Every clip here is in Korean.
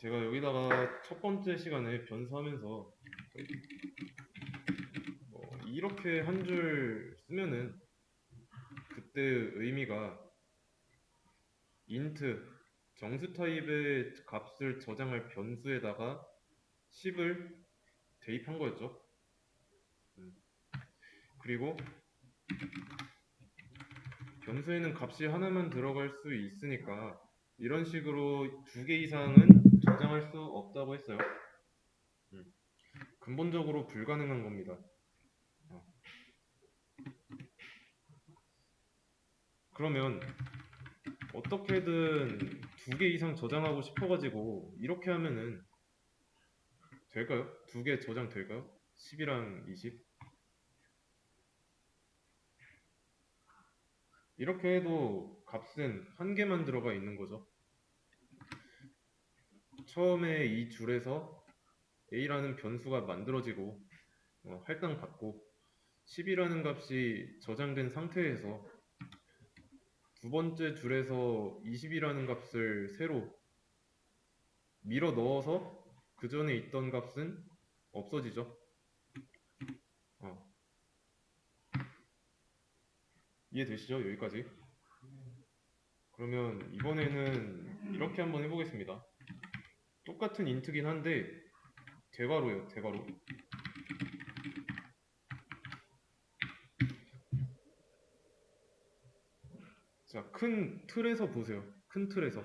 제가 여기다가 첫 번째 시간에 변수하면서 이렇게 한 줄 쓰면은 그때 의미가 int 정수 타입의 값을 저장할 변수에다가 10을 대입한 거였죠. 그리고 변수에는 값이 하나만 들어갈 수 있으니까 이런 식으로 두 개 이상은 저장할 수 없다고 했어요. 근본적으로 불가능한 겁니다. 그러면 어떻게든 두 개 이상 저장하고 싶어가지고 이렇게 하면은 될까요? 두 개 저장 될까요? 10이랑 20 이렇게 해도 값은 한 개만 들어가 있는 거죠. 처음에 이 줄에서 a라는 변수가 만들어지고 할당받고 10이라는 값이 저장된 상태에서 두 번째 줄에서 20이라는 값을 새로 밀어 넣어서 그 전에 있던 값은 없어지죠. 어, 이해되시죠? 여기까지. 그러면 이번에는 이렇게 한번 해보겠습니다. 똑같은 인트긴 한데 대괄호예요, 대괄호. 자, 큰 틀에서 보세요. 큰 틀에서.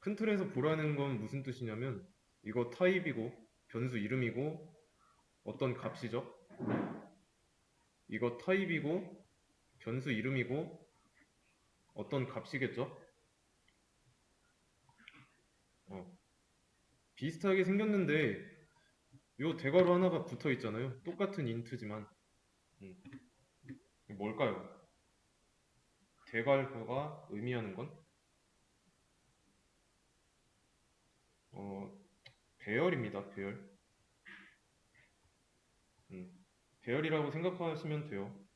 큰 틀에서 보라는 건 무슨 뜻이냐면 이거 타입이고 변수 이름이고 어떤 값이죠? 이거 타입이고 변수 이름이고 어떤 값이겠죠? 어, 비슷하게 생겼는데 요 대괄호 하나가 붙어 있잖아요. 똑같은 인트지만 음, 뭘까요? 대괄호가 의미하는 건 어, 배열입니다. 배열. 음, 배열이라고 생각하시면 돼요.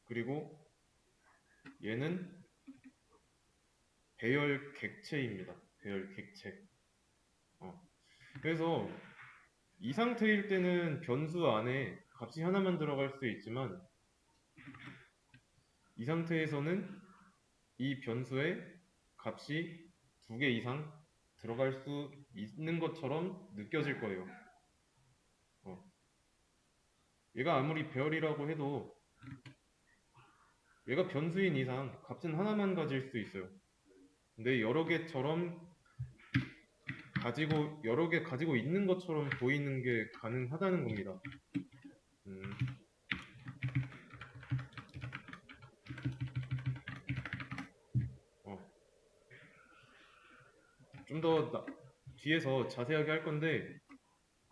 그리고 얘는 배열 객체입니다. 배열 객체. 그래서 이 상태일 때는 변수 안에 값이 하나만 들어갈 수 있지만 이 상태에서는 이 변수에 값이 두 개 이상 들어갈 수 있는 것처럼 느껴질 거예요. 얘가 아무리 배열이라고 해도 얘가 변수인 이상 값은 하나만 가질 수 있어요. 근데 여러 개처럼 여러 개 가지고 있는 것처럼 보이는 게 가능하다는 겁니다. 음, 어, 좀 더 뒤에서 자세하게 할 건데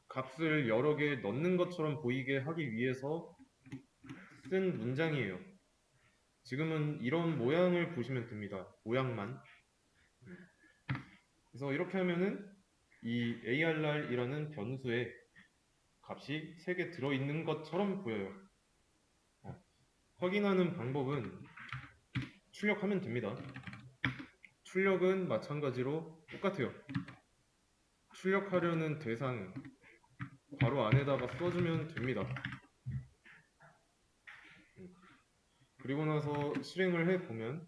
값을 여러 개 넣는 것처럼 보이게 하기 위해서 쓴 문장이에요. 지금은 이런 모양을 보시면 됩니다. 모양만. 그래서 이렇게 하면은 이 ARR이라는 변수에 값이 3개 들어있는 것처럼 보여요. 확인하는 방법은 출력하면 됩니다. 출력은 마찬가지로 똑같아요. 출력하려는 대상 괄호 안에다가 써주면 됩니다. 그리고 나서 실행을 해보면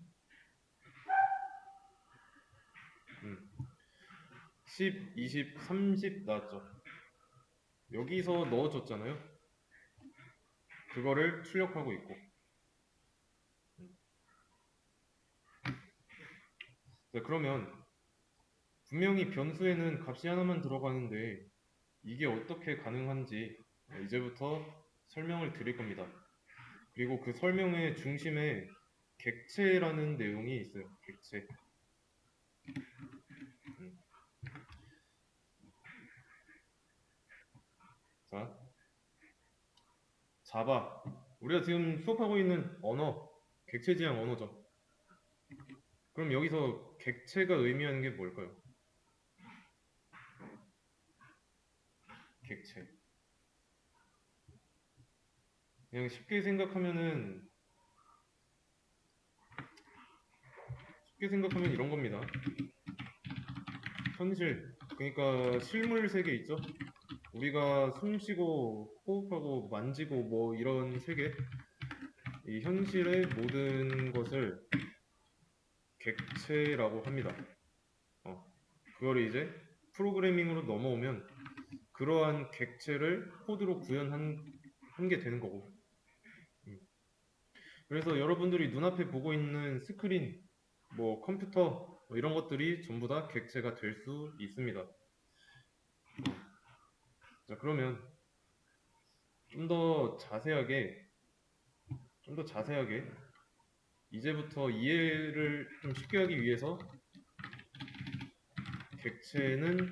10, 20, 30 나왔죠. 여기서 넣어줬잖아요. 그거를 출력하고 있고 네, 그러면 분명히 변수에는 값이 하나만 들어가는데 이게 어떻게 가능한지 이제부터 설명을 드릴 겁니다. 그리고 그 설명의 중심에 객체라는 내용이 있어요. 객체. 자, 자바. 우리가 지금 수업하고 있는 언어, 객체 지향 언어죠. 그럼 여기서 객체가 의미하는 게 뭘까요? 객체. 그냥 쉽게 생각하면은 쉽게 생각하면 이런 겁니다. 현실, 그러니까 실물 세계 있죠? 우리가 숨 쉬고 호흡하고 만지고 뭐 이런 세계, 이 현실의 모든 것을 객체라고 합니다. 그걸 이제 프로그래밍으로 넘어오면 그러한 객체를 코드로 구현한 게 되는 거고. 그래서 여러분들이 눈앞에 보고 있는 스크린, 뭐 컴퓨터 뭐 이런 것들이 전부 다 객체가 될 수 있습니다. 자, 그러면 좀 더 자세하게 이제부터 이해를 좀 쉽게 하기 위해서 객체는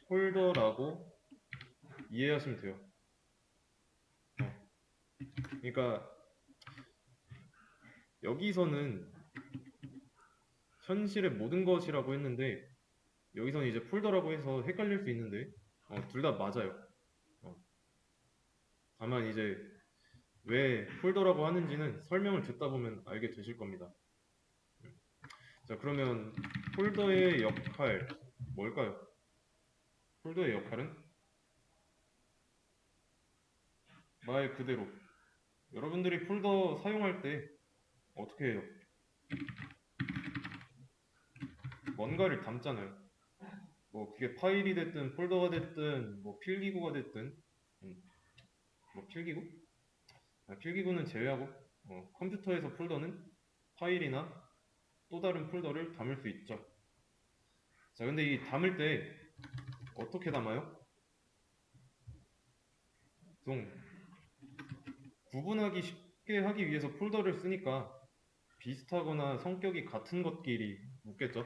폴더라고 이해하시면 돼요. 그러니까 여기서는 현실의 모든 것이라고 했는데 여기서는 이제 폴더라고 해서 헷갈릴 수 있는데 둘 다 맞아요. 다만 이제 왜 폴더라고 하는지는 설명을 듣다 보면 알게 되실 겁니다. 자, 그러면 폴더의 역할 뭘까요? 폴더의 역할은 말 그대로 여러분들이 폴더 사용할 때 어떻게 해요? 뭔가를 담잖아요. 뭐 그게 파일이 됐든 폴더가 됐든 뭐 필기구가 됐든 뭐 필기구? 필기구는 제외하고 컴퓨터에서 폴더는 파일이나 또 다른 폴더를 담을 수 있죠. 자, 근데 이 담을 때 어떻게 담아요? 좀 구분하기 쉽게 하기 위해서 폴더를 쓰니까 비슷하거나 성격이 같은 것끼리 묶겠죠.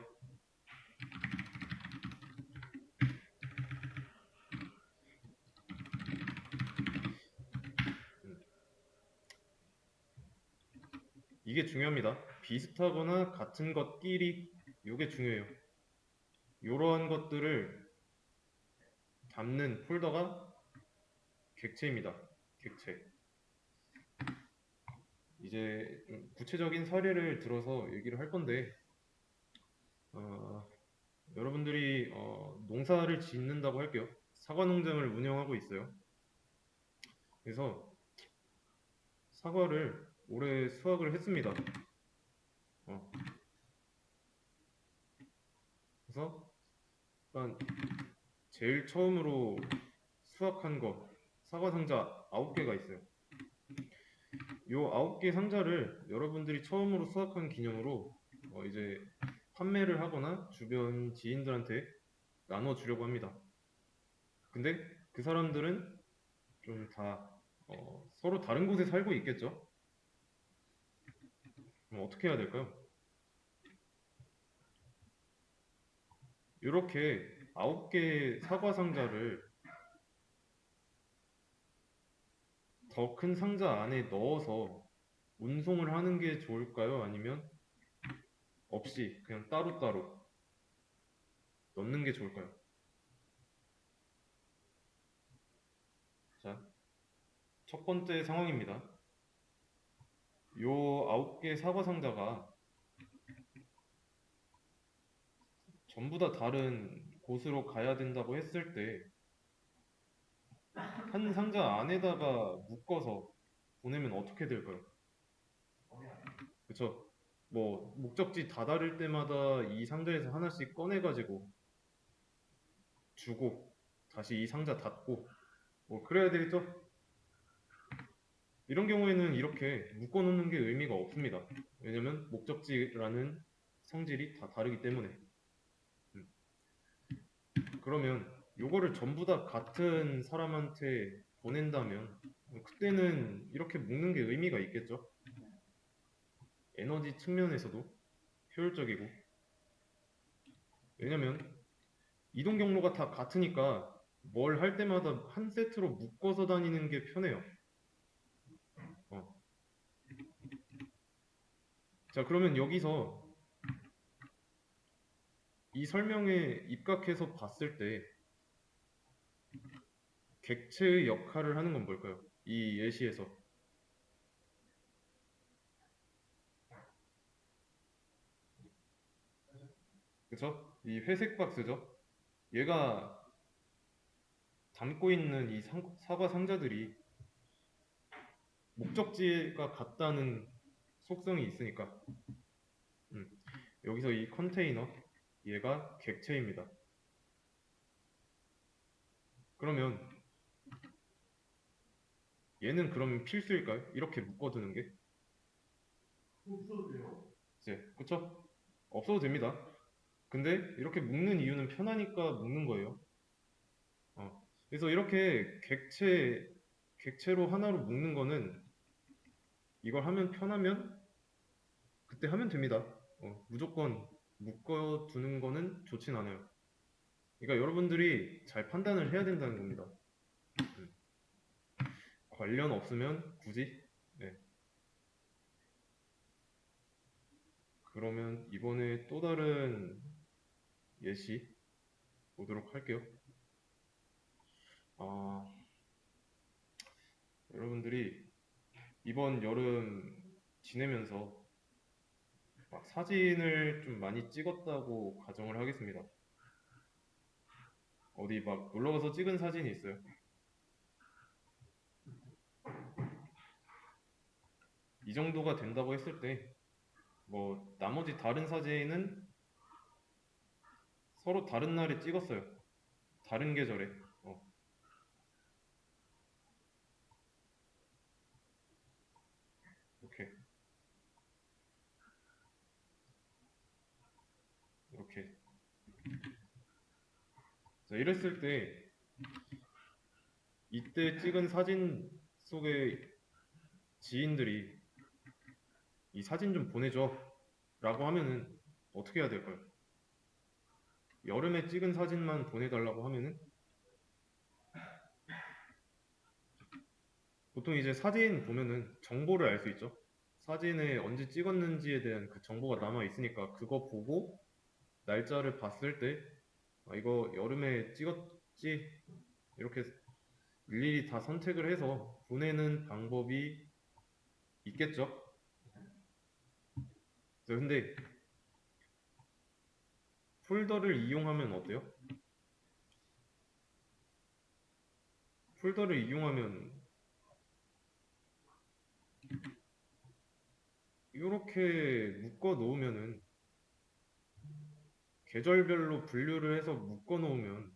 이게 중요합니다. 비슷하거나 같은 것끼리 이게 중요해요. 이러한 것들을 담는 폴더가 객체입니다. 객체. 이제 좀 구체적인 사례를 들어서 얘기를 할 건데 어, 여러분들이 농사를 짓는다고 할게요. 사과 농장을 운영하고 있어요. 그래서 사과를 올해 수확을 했습니다. 어, 그래서 일단 제일 처음으로 수확한 거 사과 상자 9개가 있어요. 요 9개 상자를 여러분들이 처음으로 수확한 기념으로 이제 판매를 하거나 주변 지인들한테 나눠주려고 합니다. 근데 그 사람들은 좀 다 서로 다른 곳에 살고 있겠죠? 그럼 어떻게 해야 될까요? 이렇게 9개 사과 상자를 더 큰 상자 안에 넣어서 운송을 하는 게 좋을까요? 아니면 없이 그냥 따로따로 넣는 게 좋을까요? 자, 첫 번째 상황입니다. 요 9개 사과 상자가 전부 다 다른 곳으로 가야 된다고 했을 때 한 상자 안에다가 묶어서 보내면 어떻게 될까요? 그쵸? 뭐 목적지 다다를 때마다 이 상자에서 하나씩 꺼내가지고 주고 다시 이 상자 닫고 뭐 그래야 되겠죠? 이런 경우에는 이렇게 묶어놓는 게 의미가 없습니다. 왜냐면 목적지라는 성질이 다 다르기 때문에. 음. 그러면 요거를 전부 다 같은 사람한테 보낸다면 그때는 이렇게 묶는 게 의미가 있겠죠? 에너지 측면에서도 효율적이고 왜냐면 이동 경로가 다 같으니까 뭘 할 때마다 한 세트로 묶어서 다니는 게 편해요. 어. 자, 그러면 여기서 이 설명에 입각해서 봤을 때 객체의 역할을 하는 건 뭘까요? 이 예시에서. 그쵸? 이 회색 박스죠. 얘가 담고 있는 이 사과 상자들이 목적지가 같다는 속성이 있으니까. 음. 여기서 이 컨테이너, 얘가 객체입니다. 그러면 얘는 그럼 필수일까요? 이렇게 묶어두는 게? 없어도 돼요? 이제, 그쵸? 없어도 됩니다. 근데 이렇게 묶는 이유는 편하니까 묶는 거예요. 그래서 이렇게 객체로 하나로 묶는 거는 이걸 하면 편하면 그때 하면 됩니다. 무조건 묶어두는 거는 좋진 않아요. 그러니까 여러분들이 잘 판단을 해야 된다는 겁니다. 음. 관련 없으면 굳이? 네. 그러면 이번에 또 다른 예시 보도록 할게요. 아, 여러분들이 이번 여름 지내면서 막 사진을 좀 많이 찍었다고 가정을 하겠습니다. 어디 막 놀러 가서 찍은 사진이 있어요. 이 정도가 된다고 했을 때, 뭐, 나머지 다른 사진은 서로 다른 날에 찍었어요. 다른 계절에. 어, 이렇게, 이렇게. 자, 이랬을 때, 이때 찍은 사진 속의 지인들이 이 사진 좀 보내줘. 라고 하면은 어떻게 해야 될까요? 여름에 찍은 사진만 보내달라고 하면은 보통 이제 사진 보면은 정보를 알 수 있죠. 사진에 언제 찍었는지에 대한 그 정보가 남아 있으니까 그거 보고 날짜를 봤을 때 아, 이거 여름에 찍었지 이렇게 일일이 다 선택을 해서 보내는 방법이 있겠죠. 근데 폴더를 이용하면 어때요? 폴더를 이용하면 이렇게 묶어 놓으면은 계절별로 분류를 해서 묶어 놓으면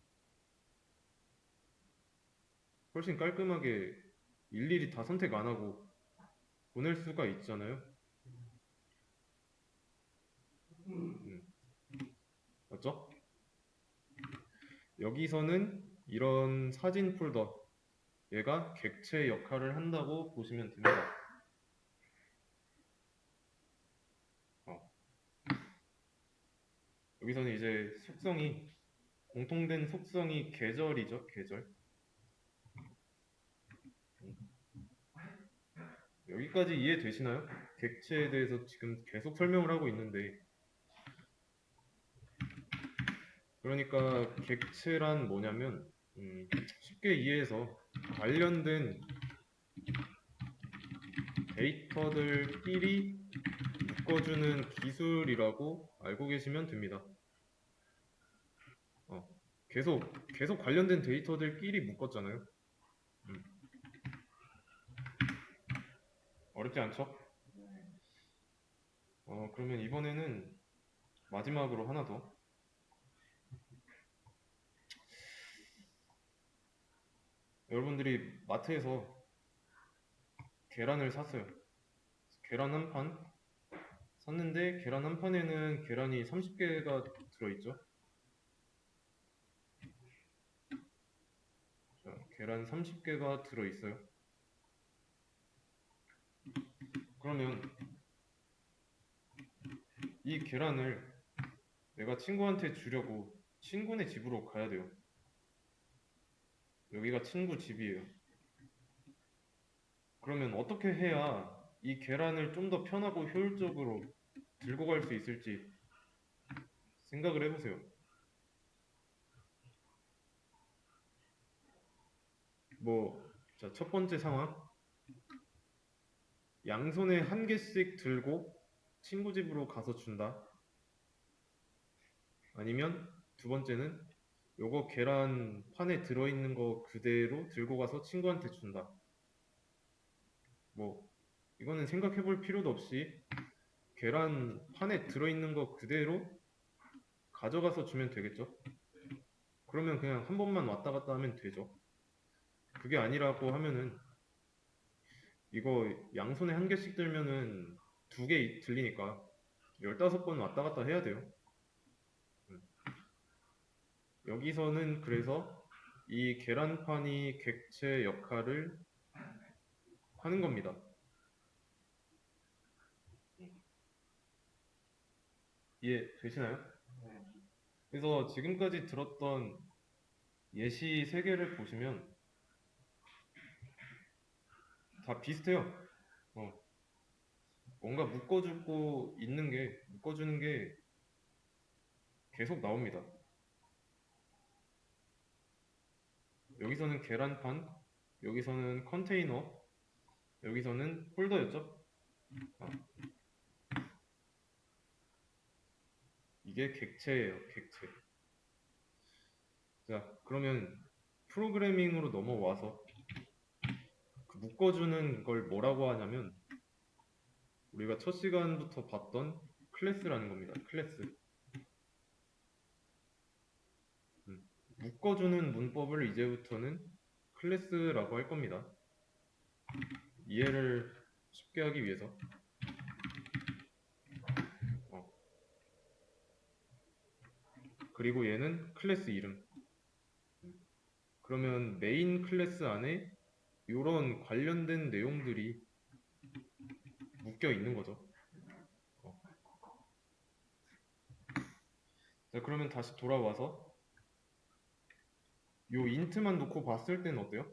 훨씬 깔끔하게 일일이 다 선택 안 하고 보낼 수가 있잖아요. 음, 맞죠? 여기서는 이런 사진 폴더 얘가 객체 역할을 한다고 보시면 됩니다. 어, 여기서는 이제 속성이 공통된 속성이 계절이죠. 계절. 여기까지 이해되시나요? 객체에 대해서 지금 계속 설명을 하고 있는데 그러니까 객체란 뭐냐면 쉽게 이해해서 관련된 데이터들끼리 묶어주는 기술이라고 알고 계시면 됩니다. 어, 계속 관련된 데이터들끼리 묶었잖아요. 음, 어렵지 않죠? 그러면 이번에는 마지막으로 하나 더. 여러분들이 마트에서 계란을 샀어요. 계란 한 판 샀는데 계란 한 판에는 계란이 30개가 들어있죠. 자, 계란 30개가 들어있어요. 그러면 이 계란을 내가 친구한테 주려고 친구네 집으로 가야 돼요. 여기가 친구 집이에요. 그러면 어떻게 해야 이 계란을 좀 더 편하고 효율적으로 들고 갈 수 있을지 생각을 해보세요. 자, 첫 번째 상황. 양손에 한 개씩 들고 친구 집으로 가서 준다. 아니면 두 번째는 요거 계란 판에 들어있는 거 그대로 들고 가서 친구한테 준다. 뭐 이거는 생각해 볼 필요도 없이 계란 판에 들어있는 거 그대로 가져가서 주면 되겠죠. 그러면 그냥 한 번만 왔다 갔다 하면 되죠. 그게 아니라고 하면은 이거 양손에 한 개씩 들면은 두 개 들리니까 15번 왔다 갔다 해야 돼요. 여기서는 그래서 이 계란판이 객체 역할을 하는 겁니다. 이해되시나요? 그래서 지금까지 들었던 예시 세 개를 보시면 다 비슷해요. 어, 뭔가 묶어주는 게 계속 나옵니다. 여기서는 계란판, 여기서는 컨테이너, 여기서는 홀더였죠? 아, 이게 객체예요, 객체. 자, 그러면 프로그래밍으로 넘어와서 그 묶어주는 걸 뭐라고 하냐면 우리가 첫 시간부터 봤던 클래스라는 겁니다. 클래스. 묶어주는 문법을 이제부터는 클래스라고 할 겁니다. 이해를 쉽게 하기 위해서. 어. 그리고 얘는 클래스 이름. 그러면 메인 클래스 안에 이런 관련된 내용들이 묶여 있는 거죠. 어. 자, 그러면 다시 돌아와서 요 인트만 놓고 봤을 때는 어때요?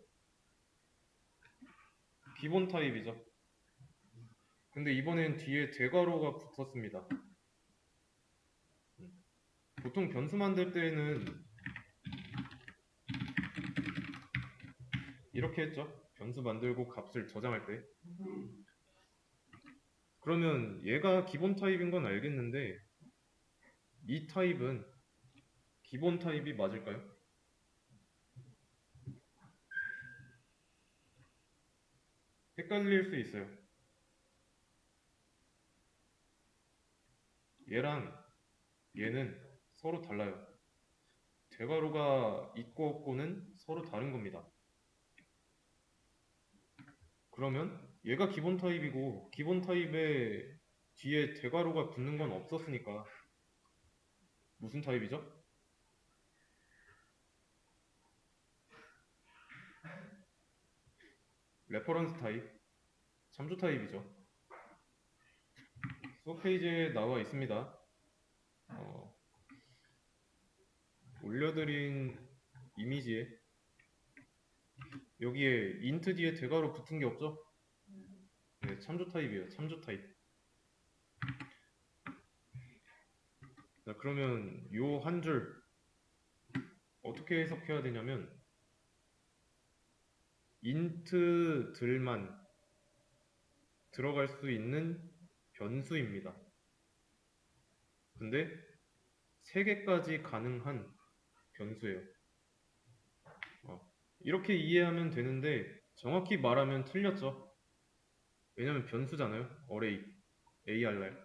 기본 타입이죠. 근데 이번엔 뒤에 대괄호가 붙었습니다. 보통 변수 만들 때는 이렇게 했죠. 변수 만들고 값을 저장할 때. 그러면 얘가 기본 타입인 건 알겠는데 이 타입은 기본 타입이 맞을까요? 헷갈릴 수 있어요. 얘랑 얘는 서로 달라요. 대괄호가 있고 없고는 서로 다른 겁니다. 그러면 얘가 기본 타입이고 기본 타입에 뒤에 대괄호가 붙는 건 없었으니까 무슨 타입이죠? 레퍼런스 타입, 참조 타입이죠. 수업 페이지에 나와 있습니다. 올려드린 이미지에 여기에 int 뒤에 대괄호 붙은 게 없죠? 네, 참조 타입이에요. 참조 타입. 자, 그러면 요 한 줄 어떻게 해석해야 되냐면 int들만 들어갈 수 있는 변수입니다. 근데 3개까지 가능한 변수예요. 이렇게 이해하면 되는데 정확히 말하면 틀렸죠. 왜냐면 변수잖아요. array, array.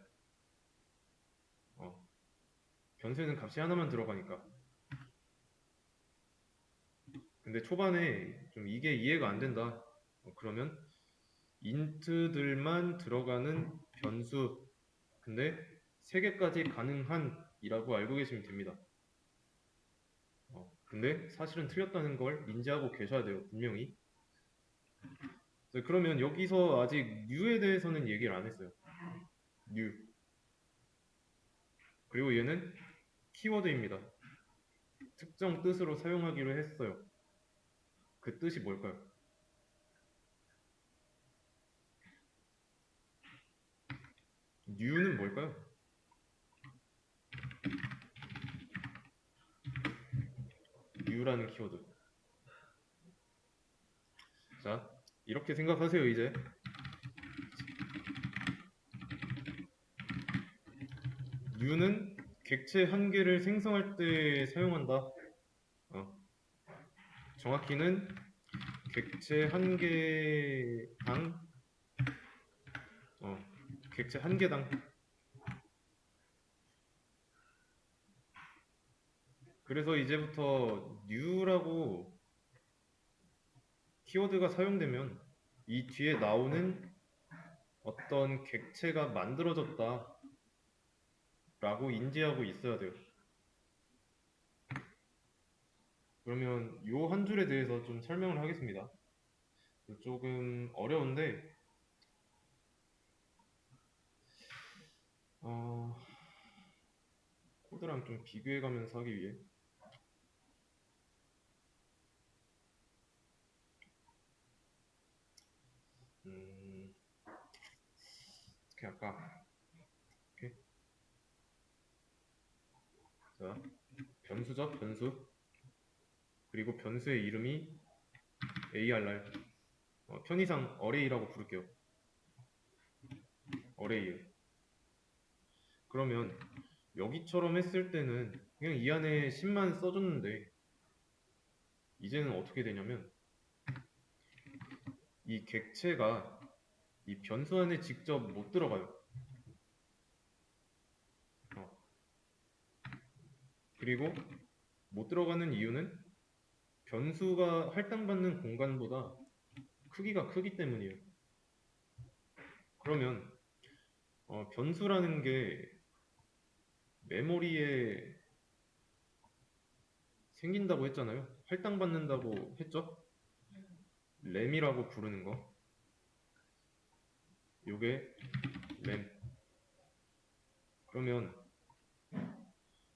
변수에는 값이 하나만 들어가니까. 근데 초반에 좀 이게 이해가 안 된다. 그러면 int들만 들어가는 변수. 근데 3개까지 가능한 이라고 알고 계시면 됩니다. 근데 사실은 틀렸다는 걸 인지하고 계셔야 돼요. 분명히. 그러면 여기서 아직 new에 대해서는 얘기를 안 했어요. new. 그리고 얘는 키워드입니다. 특정 뜻으로 사용하기로 했어요. 그 뜻이 뭘까요? new는 뭘까요? new라는 키워드. 자, 이렇게 생각하세요, 이제. new는 객체 한 개를 생성할 때 사용한다. 정확히는 객체 한 개당 객체 한 개당. 그래서 이제부터 new라고 키워드가 사용되면 이 뒤에 나오는 어떤 객체가 만들어졌다 라고 인지하고 있어야 돼요. 그러면 요 한 줄에 대해서 좀 설명을 하겠습니다. 조금 어려운데 코드랑 좀 비교해가면서 하기 위해 어떻게 할까? 오케이. 자, 변수죠, 변수. 그리고 변수의 이름이 ARR. 편의상 어레이라고 부를게요. 어레이. 그러면 여기처럼 했을 때는 그냥 이 안에 10만 써줬는데 이제는 어떻게 되냐면 이 객체가 이 변수 안에 직접 못 들어가요. 그리고 못 들어가는 이유는 변수가 할당받는 공간보다 크기가 크기 때문이에요. 그러면 변수라는 게 메모리에 생긴다고 했잖아요. 할당받는다고 했죠? 램이라고 부르는 거. 요게 램. 그러면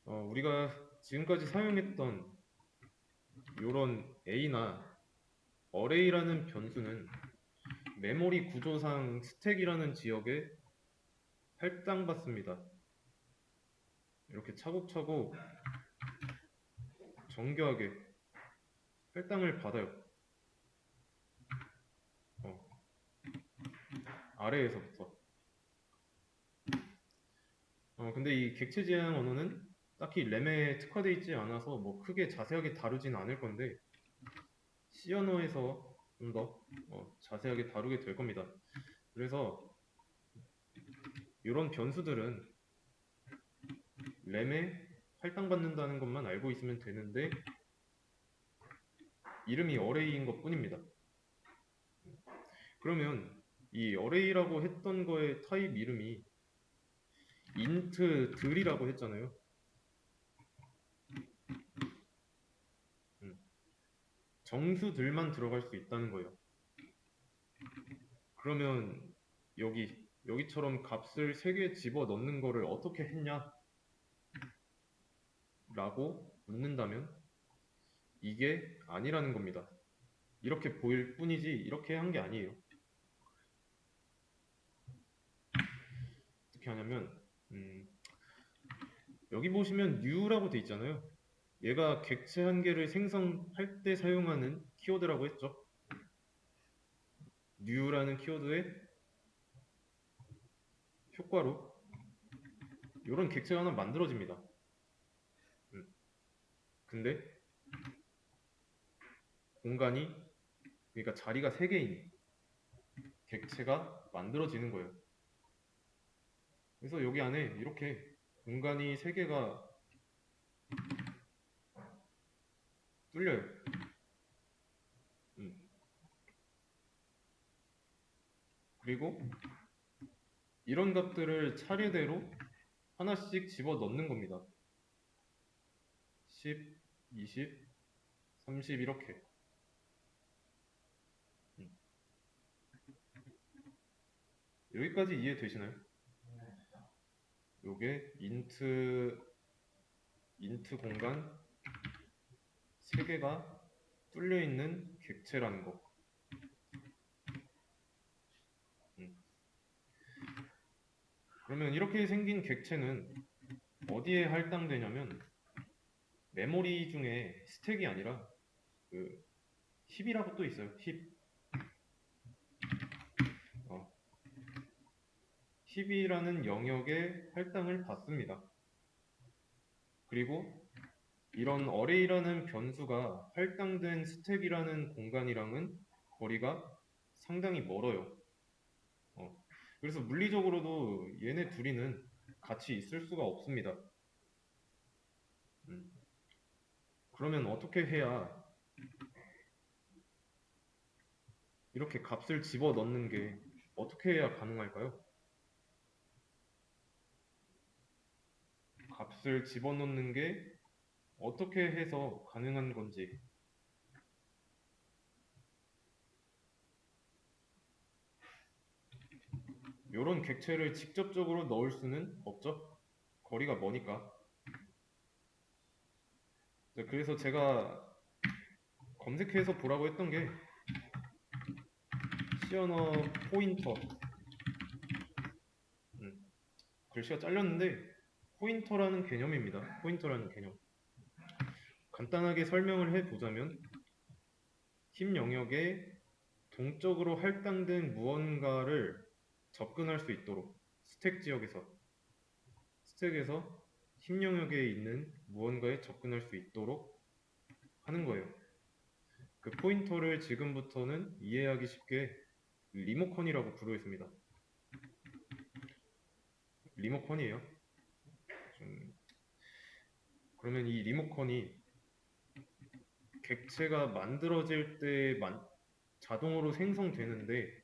우리가 지금까지 사용했던 요런 A나 어레이라는 변수는 메모리 구조상 스택이라는 지역에 할당받습니다. 이렇게 차곡차곡 정교하게 할당을 받아요. 아래에서부터. 근데 이 객체 지향 언어는 딱히 램에 특화되어 있지 않아서 뭐 크게 자세하게 다루진 않을 건데 C 언어에서 좀 더 자세하게 다루게 될 겁니다. 그래서 이런 변수들은 램에 할당받는다는 것만 알고 있으면 되는데 이름이 어레이인 것 뿐입니다. 그러면 이 어레이라고 했던 거의 타입 이름이 int 들이라고 했잖아요. 정수들만 들어갈 수 있다는 거예요. 그러면 여기처럼 값을 3개 집어 넣는 거를 어떻게 했냐? 라고 묻는다면 이게 아니라는 겁니다. 이렇게 보일 뿐이지 이렇게 한 게 아니에요. 어떻게 하냐면 여기 보시면 new라고 돼 있잖아요. 얘가 객체 한 개를 생성할 때 사용하는 키워드라고 했죠. new라는 키워드의 효과로 이런 객체가 하나 만들어집니다. 근데 공간이 그러니까 자리가 3개인 객체가 만들어지는 거예요. 그래서 여기 안에 이렇게 공간이 3개가 뚫려요. 그리고 이런 값들을 차례대로 하나씩 집어 넣는 겁니다. 10, 20, 30 이렇게. 여기까지 이해되시나요? 요게 int 공간 3개가 뚫려 있는 객체라는 거. 그러면 이렇게 생긴 객체는 어디에 할당되냐면 메모리 중에 스택이 아니라 그 힙이라고 또 있어요. 힙. 힙이라는 영역에 할당을 받습니다. 그리고 이런 어레이라는 변수가 할당된 스택이라는 공간이랑은 거리가 상당히 멀어요. 그래서 물리적으로도 얘네 둘이는 같이 있을 수가 없습니다. 음, 그러면 어떻게 해야 이렇게 값을 집어넣는 게 어떻게 해야 가능할까요? 값을 집어넣는 게 어떻게 해서 가능한 건지. 이런 객체를 직접적으로 넣을 수는 없죠. 거리가 머니까. 네, 그래서 제가 검색해서 보라고 했던 게 시어너 포인터. 글씨가 잘렸는데 포인터라는 개념입니다. 포인터라는 개념. 간단하게 설명을 해보자면 힘 영역에 동적으로 할당된 무언가를 접근할 수 있도록 스택에서 힘 영역에 있는 무언가에 접근할 수 있도록 하는 거예요. 그 포인터를 지금부터는 이해하기 쉽게 리모컨이라고 부르겠습니다. 리모컨이에요. 그러면 이 리모컨이 객체가 만들어질 때 자동으로 생성되는데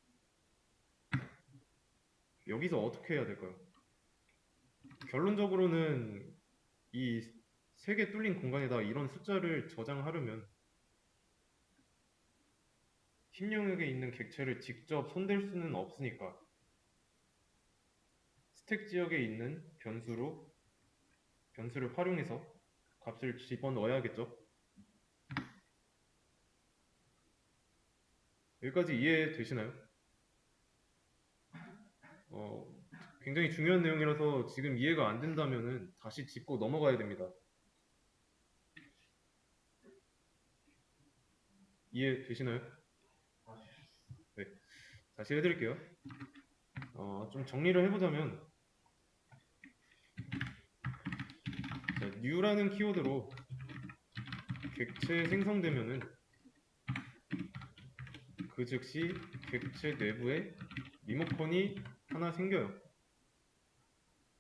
여기서 어떻게 해야 될까요? 결론적으로는 이 세 개 뚫린 공간에다 이런 숫자를 저장하려면 힘 영역에 있는 객체를 직접 손댈 수는 없으니까 스택 지역에 있는 변수를 활용해서 값을 집어넣어야겠죠. 여기까지 이해되시나요? 굉장히 중요한 내용이라서 지금 이해가 안 된다면은 다시 짚고 넘어가야 됩니다. 이해되시나요? 네, 다시 해드릴게요. 좀 정리를 해보자면 자, new라는 키워드로 객체 생성되면은 그 즉시 객체 내부에 리모컨이 하나 생겨요.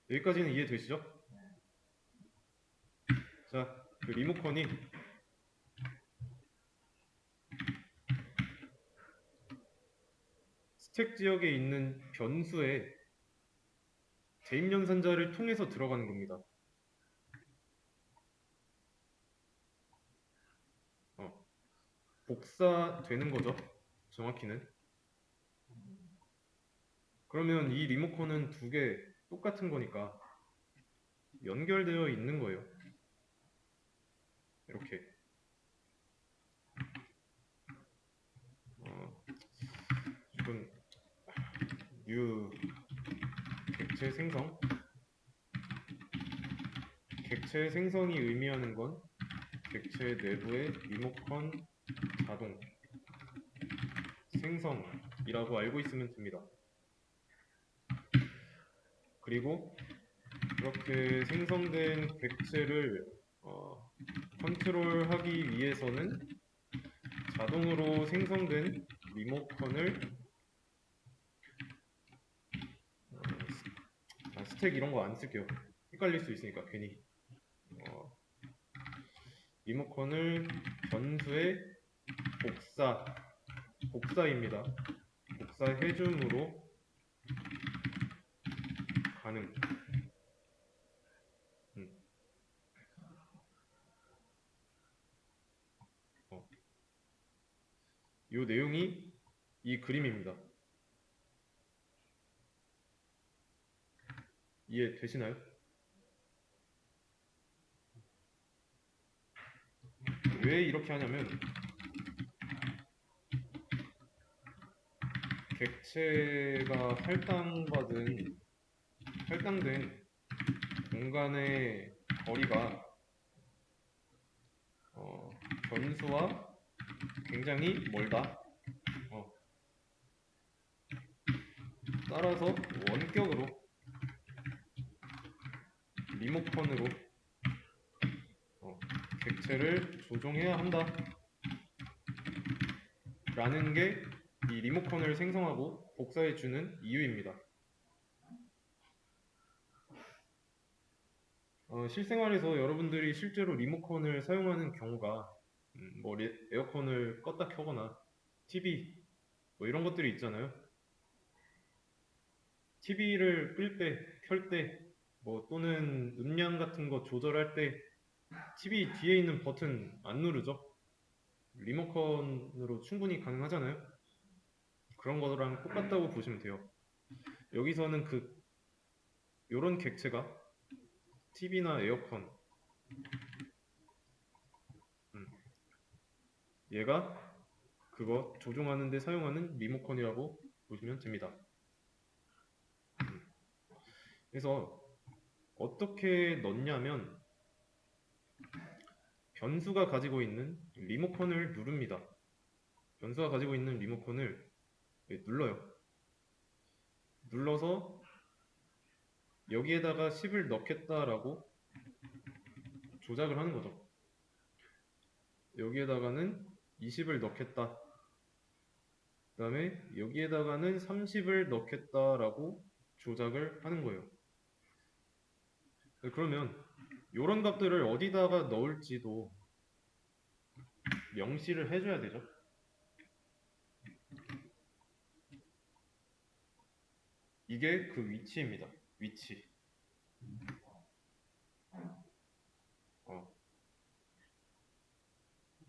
여기까지는 이해되시죠? 자, 그 리모컨이 스택 지역에 있는 변수에 대입연산자를 통해서 들어가는 겁니다. 복사되는 거죠. 정확히는. 그러면 이 리모컨은 두 개 똑같은 거니까 연결되어 있는 거예요. 이렇게. 지금 new 객체 생성이 의미하는 건 객체 내부의 리모컨 자동 생성이라고 알고 있으면 됩니다. 그리고 이렇게 생성된 객체를 컨트롤하기 위해서는 자동으로 생성된 리모컨을 스택 이런 거 안 쓸게요. 헷갈릴 수 있으니까 괜히 리모컨을 변수의 복사입니다. 복사해줌으로 가능. 이 내용이 이 그림입니다. 이해되시나요? 왜 이렇게 하냐면 객체가 할당된 공간의 거리가 변수와 굉장히 멀다. 따라서 원격으로 리모컨으로 객체를 조종해야 한다 라는 게 이 리모컨을 생성하고 복사해주는 이유입니다. 실생활에서 여러분들이 실제로 리모컨을 사용하는 경우가 뭐 에어컨을 껐다 켜거나 TV 뭐 이런 것들이 있잖아요. TV를 끌 때, 켤 때, 뭐 또는 음량 같은 거 조절할 때 TV 뒤에 있는 버튼 안 누르죠? 리모컨으로 충분히 가능하잖아요. 그런 거랑 똑같다고 보시면 돼요. 여기서는 요런 객체가 TV나 에어컨 얘가 그거 조종하는 데 사용하는 리모컨이라고 보시면 됩니다. 그래서 어떻게 넣냐면 변수가 가지고 있는 리모컨을 누릅니다. 변수가 가지고 있는 리모컨을 눌러요. 눌러서 여기에다가 10을 넣겠다라고 조작을 하는 거죠. 여기에다가는 20을 넣겠다. 그 다음에 여기에다가는 30을 넣겠다라고 조작을 하는 거예요. 그러면 이런 값들을 어디다가 넣을지도 명시를 해줘야 되죠. 이게 그 위치입니다. 위치.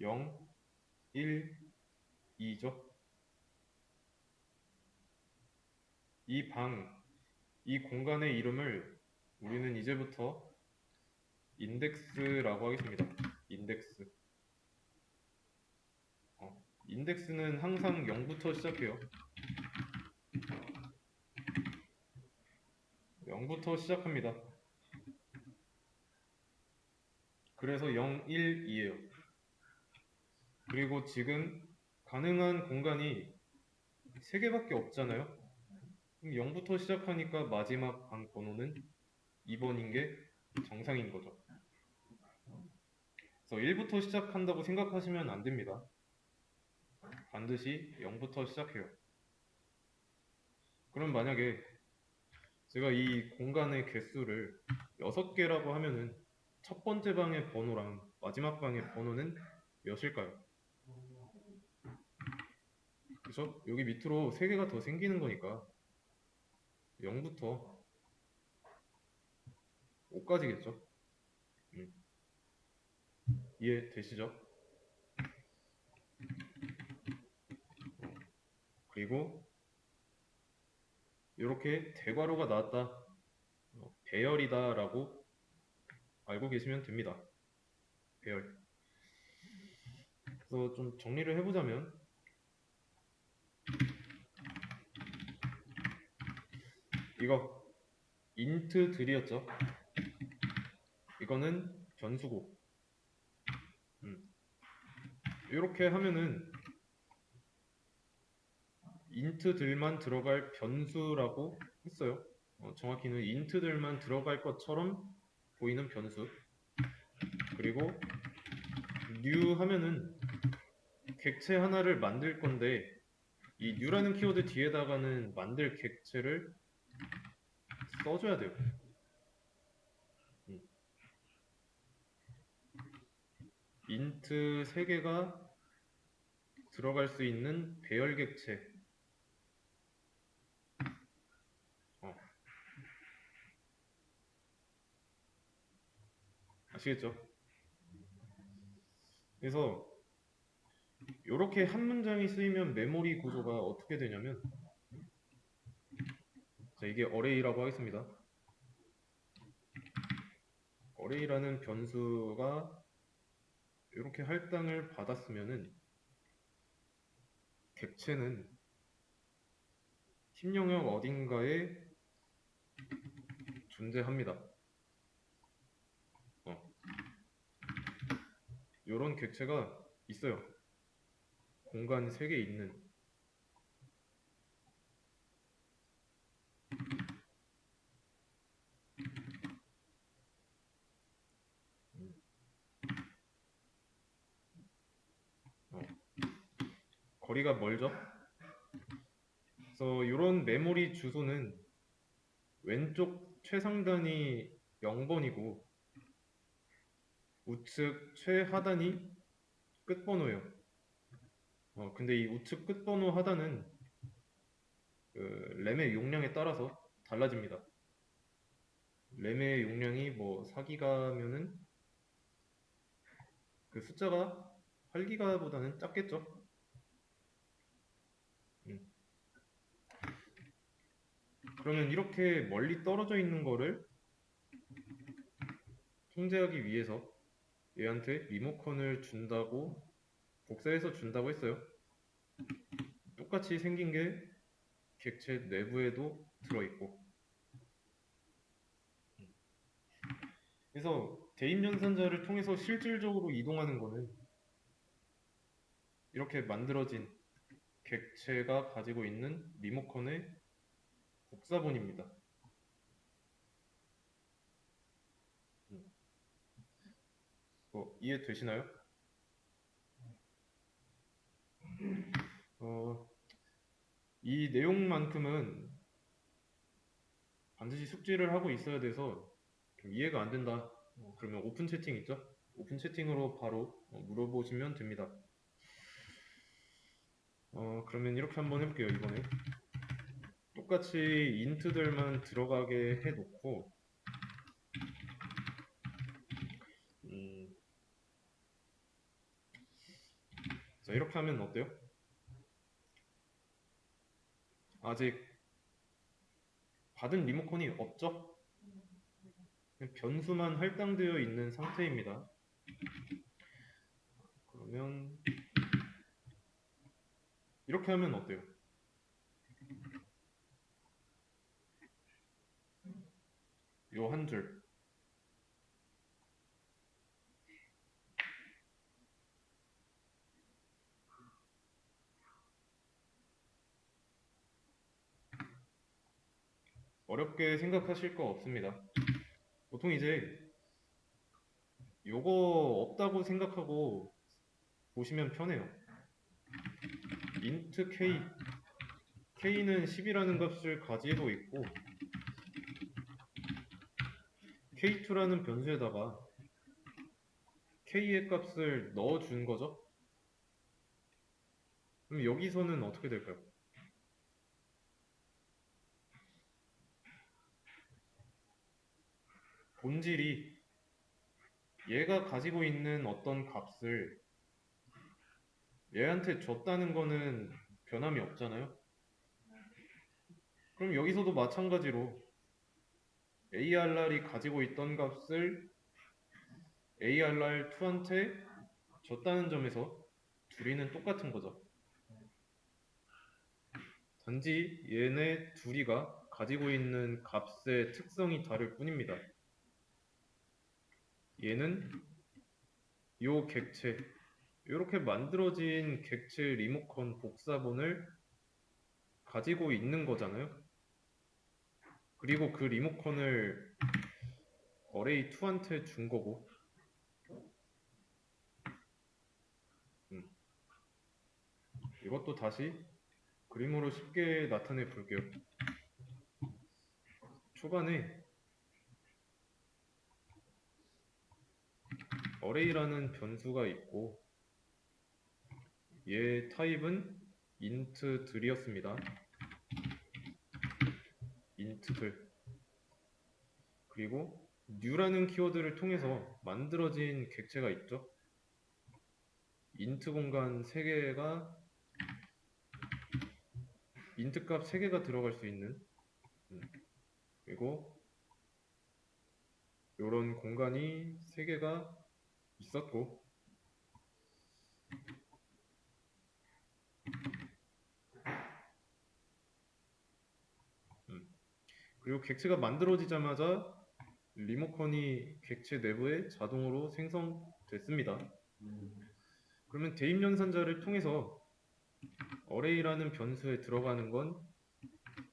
0, 1, 2죠. 이 공간의 이름을 우리는 이제부터 인덱스라고 하겠습니다. 인덱스. 인덱스는 항상 0부터 시작해요. 0부터 시작합니다. 그래서 0, 1, 2예요. 그리고 지금 가능한 공간이 3개밖에 없잖아요. 그럼 0부터 시작하니까 마지막 방 번호는 2번인 게 정상인 거죠. 그래서 1부터 시작한다고 생각하시면 안 됩니다. 반드시 0부터 시작해요. 그럼 만약에 제가 이 공간의 개수를 6개라고 하면은 첫 번째 방의 번호랑 마지막 방의 번호는 몇일까요? 그쵸? 여기 밑으로 3개가 더 생기는 거니까 0부터 5까지겠죠? 이해되시죠? 그리고 이렇게 대괄호가 나왔다, 배열이다 라고 알고 계시면 됩니다. 배열. 그래서 좀 정리를 해보자면 이거 int들이었죠. 이거는 변수고 이렇게 하면은 int들만 들어갈 변수라고 했어요. 정확히는 int들만 들어갈 것처럼 보이는 변수. 그리고 new 하면은 객체 하나를 만들 건데 이 new라는 키워드 뒤에다가는 만들 객체를 써줘야 돼요. int 3개가 들어갈 수 있는 배열 객체. 아시겠죠? 그래서 이렇게 한 문장이 쓰이면 메모리 구조가 어떻게 되냐면, 자, 이게 array라고 하겠습니다. array라는 변수가 이렇게 할당을 받았으면은 객체는 힙 영역 어딘가에 존재합니다. 이런 객체가 있어요. 공간 3개 있는. 거리가 멀죠? 그래서 이런 메모리 주소는 왼쪽 최상단이 0번이고 우측 최하단이 끝번호예요. 근데 이 우측 끝번호 하단은 그 램의 용량에 따라서 달라집니다. 램의 용량이 뭐 4기가면은 그 숫자가 8기가보다는 작겠죠? 음. 그러면 이렇게 멀리 떨어져 있는 거를 통제하기 위해서 얘한테 리모컨을 준다고 복사해서 준다고 했어요. 똑같이 생긴 게 객체 내부에도 들어있고. 그래서 대입연산자를 통해서 실질적으로 이동하는 거는 이렇게 만들어진 객체가 가지고 있는 리모컨의 복사본입니다. 이해되시나요? 이 내용만큼은 반드시 숙지를 하고 있어야 돼서 좀 이해가 안 된다. 그러면 오픈 채팅 있죠? 오픈 채팅으로 바로 물어보시면 됩니다. 그러면 이렇게 한번 해볼게요, 이번에. 똑같이 인트들만 들어가게 해놓고, 자, 이렇게 하면 어때요? 아직 받은 리모컨이 없죠? 변수만 할당되어 있는 상태입니다. 그러면 이렇게 하면 어때요? 요 한 줄. 어렵게 생각하실 거 없습니다. 보통 이제 요거 없다고 생각하고 보시면 편해요. int k, k는 10이라는 값을 가지고 있고 k2라는 변수에다가 k의 값을 넣어준 거죠. 그럼 여기서는 어떻게 될까요? 본질이 얘가 가지고 있는 어떤 값을 얘한테 줬다는 거는 변함이 없잖아요. 그럼 여기서도 마찬가지로 ARR이 가지고 있던 값을 ARR2한테 줬다는 점에서 둘이는 똑같은 거죠. 단지 얘네 둘이가 가지고 있는 값의 특성이 다를 뿐입니다. 얘는 요 객체, 이렇게 만들어진 객체 리모컨 복사본을 가지고 있는 거잖아요. 그리고 그 리모컨을 어레이2한테 준 거고 이것도 다시 그림으로 쉽게 나타내 볼게요. 초반에 어레이라는 변수가 있고 얘 타입은 int들이었습니다. int들. 그리고 new라는 키워드를 통해서 만들어진 객체가 있죠. int 공간 3개가 int 값 3개가 들어갈 수 있는 그리고 이런 공간이 3개가 있었고 그리고 객체가 만들어지자마자 리모컨이 객체 내부에 자동으로 생성됐습니다. 그러면 대입연산자를 통해서 어레이라는 변수에 들어가는 건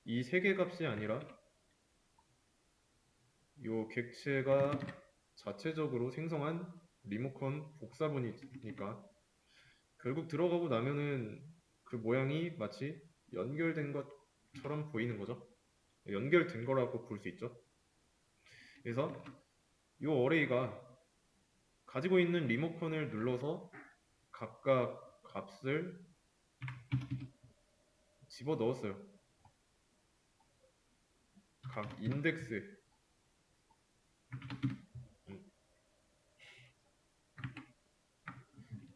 이 3개 값이 아니라 이 객체가 자체적으로 생성한 리모컨 복사본이니까 결국 들어가고 나면은 그 모양이 마치 연결된 것처럼 보이는 거죠. 연결된 거라고 볼 수 있죠. 그래서 이 어레이가 가지고 있는 리모컨을 눌러서 각각 값을 집어 넣었어요. 각 인덱스.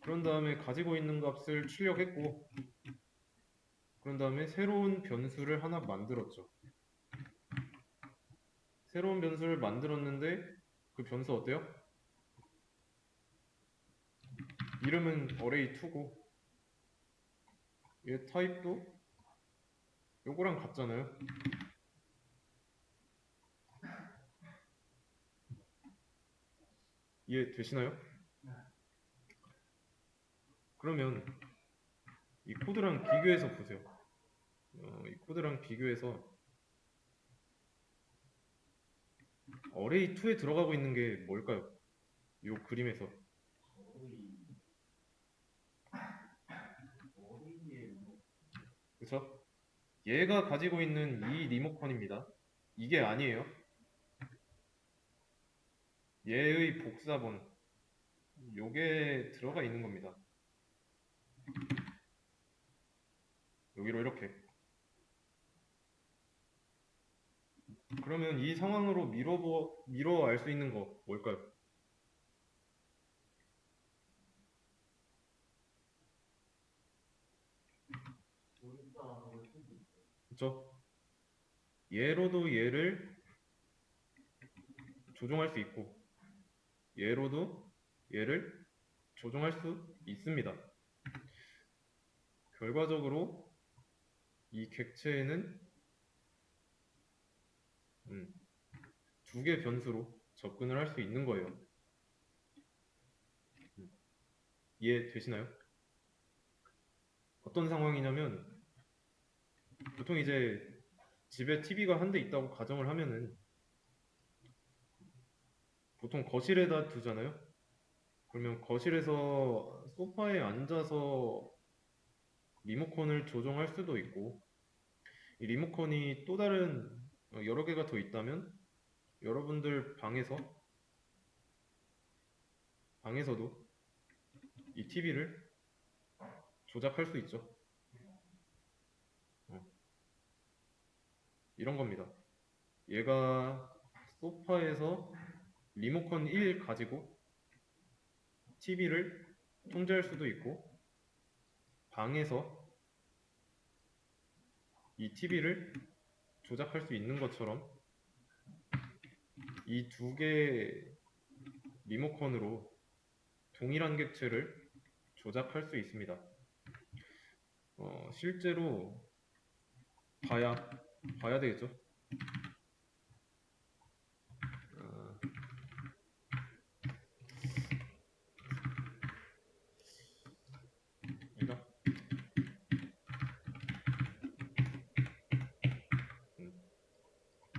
그런 다음에 가지고 있는 값을 출력했고, 그런 다음에 새로운 변수를 하나 만들었죠. 새로운 변수를 만들었는데 그 변수 어때요? 이름은 array2고 얘 타입도 요거랑 같잖아요. 이해 되시나요? 그러면 이 코드랑 비교해서 보세요. 이 코드랑 비교해서 array2에 들어가고 있는 게 뭘까요? 이 그림에서. 그쵸? 얘가 가지고 있는 이 리모컨입니다. 이게 아니에요. 얘의 복사본. 요게 들어가 있는 겁니다. 여기로 이렇게. 그러면 이 상황으로 미뤄 알 수 있는 거 뭘까요? 그쵸? 얘로도 얘를 조종할 수 있고 얘로도 얘를 조종할 수 있습니다. 결과적으로 이 객체에는 두 개 변수로 접근을 할 수 있는 거예요. 이해되시나요? 어떤 상황이냐면 보통 이제 집에 TV가 한 대 있다고 가정을 하면은 보통 거실에다 두잖아요. 그러면 거실에서 소파에 앉아서 리모컨을 조종할 수도 있고 이 리모컨이 또 다른 여러 개가 더 있다면 여러분들 방에서도 이 TV를 조작할 수 있죠. 이런 겁니다. 얘가 소파에서 리모컨 1 가지고 TV를 통제할 수도 있고 방에서 이 TV를 조작할 수 있는 것처럼 이 두 개의 리모컨으로 동일한 객체를 조작할 수 있습니다. 실제로 봐야 되겠죠. 아니다.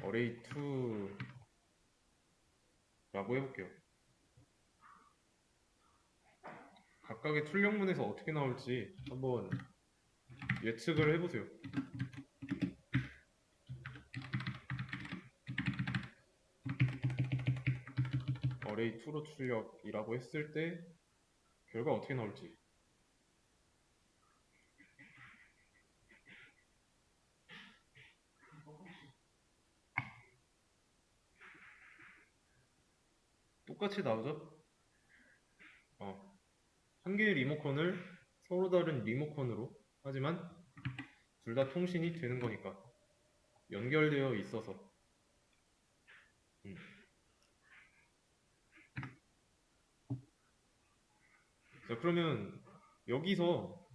array2라고 해볼게요. 각각의 출력문에서 어떻게 나올지 한번 예측을 해보세요. array2로 출력이라고 했을 때 결과 어떻게 나올지. 똑같이 나오죠? 한 개의 리모컨을 서로 다른 리모컨으로 하지만 둘 다 통신이 되는 거니까 연결되어 있어서 자 그러면 여기서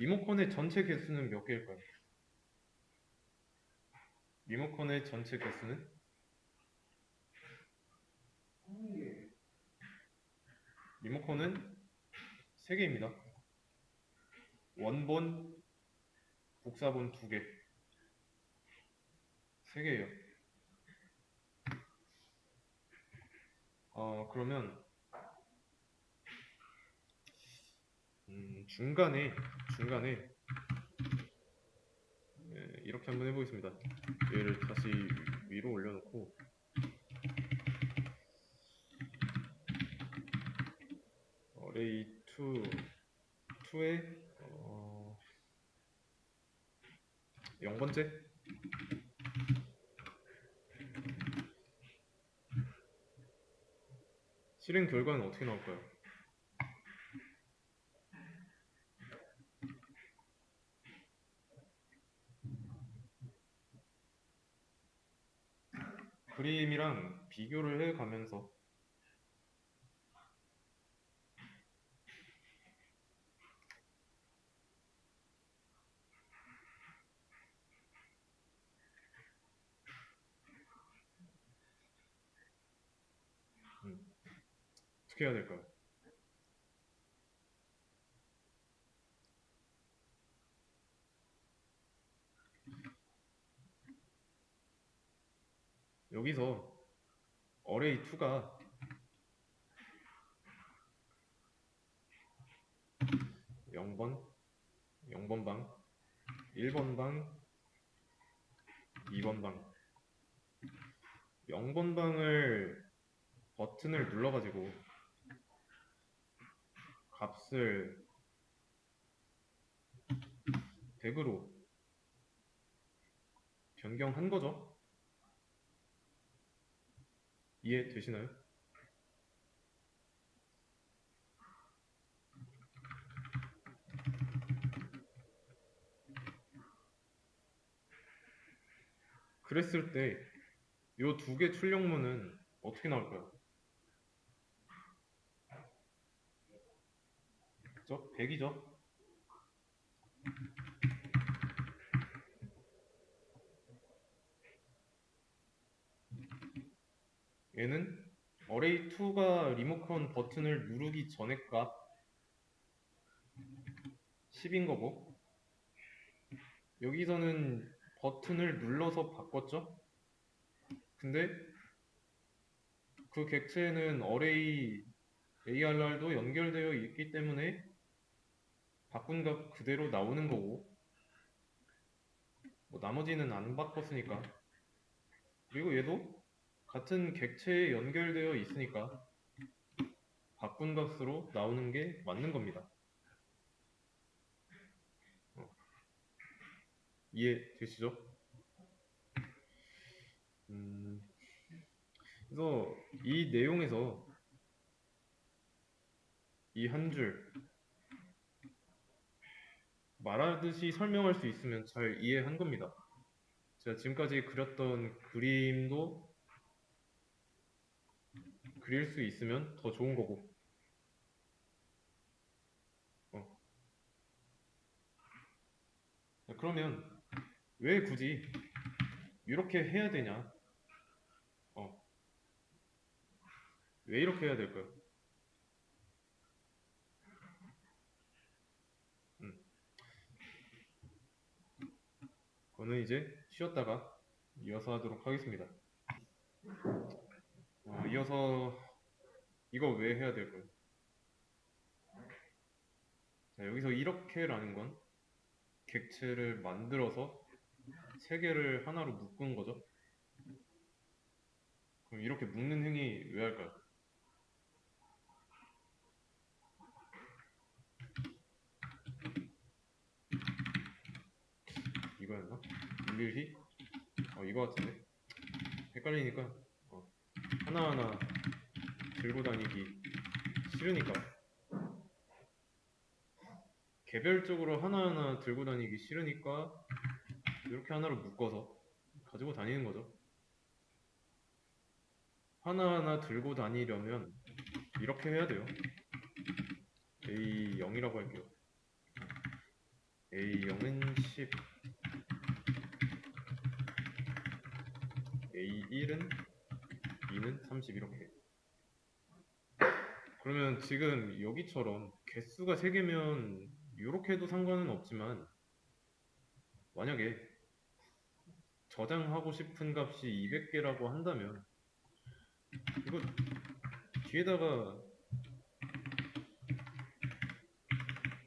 리모컨의 전체 개수는 몇 개일까요? 리모컨의 전체 개수는 리모컨은 3개입니다. 원본, 복사본 2개 3개예요. 그러면 중간에 이렇게 한번 해보겠습니다. 얘를 다시 위로 올려놓고 array 2에 0번째 실행 결과는 어떻게 나올까요? 그림이랑 비교를 해가면서 어떻게 해야 될까요? 여기서 array 2가 0번, 0번 방, 1번 방, 2번 방 0번 방을 버튼을 눌러가지고 값을 100으로 변경한 거죠? 이해되시나요? 그랬을 때 이 두 개 출력문은 어떻게 나올까요? 그죠? 100이죠? 얘는 array2가 리모컨 버튼을 누르기 전에 값 10인 거고 여기서는 버튼을 눌러서 바꿨죠? 근데 그 객체는 array ARR도 연결되어 있기 때문에 바꾼 값 그대로 나오는 거고 뭐 나머지는 안 바꿨으니까 그리고 얘도 같은 객체에 연결되어 있으니까 바꾼 값으로 나오는 게 맞는 겁니다. 이해되시죠? 그래서 이 내용에서 이 한 줄 말하듯이 설명할 수 있으면 잘 이해한 겁니다. 제가 지금까지 그렸던 그림도 그릴 수 있으면 더 좋은 거고 그러면 왜 굳이 이렇게 해야 되냐? 왜 이렇게 해야 될까요? 그거는 이제 쉬었다가 이어서 하도록 하겠습니다. 이어서 이거 왜 해야 될까요? 자, 여기서 이렇게라는 건 객체를 만들어서 세 개를 하나로 묶은 거죠. 그럼 이렇게 묶는 행위 왜 할까요? 이거였나? 112? 이거 같은데? 헷갈리니까 하나하나 들고 다니기 싫으니까 개별적으로 하나하나 들고 다니기 싫으니까 이렇게 하나로 묶어서 가지고 다니는 거죠. 하나하나 들고 다니려면 이렇게 해야 돼요. A0이라고 할게요. A0은 10, A1은 2는 30 이렇게. 그러면 지금 여기처럼 개수가 3개면 이렇게 해도 상관은 없지만 만약에 저장하고 싶은 값이 200개라고 한다면 이거 뒤에다가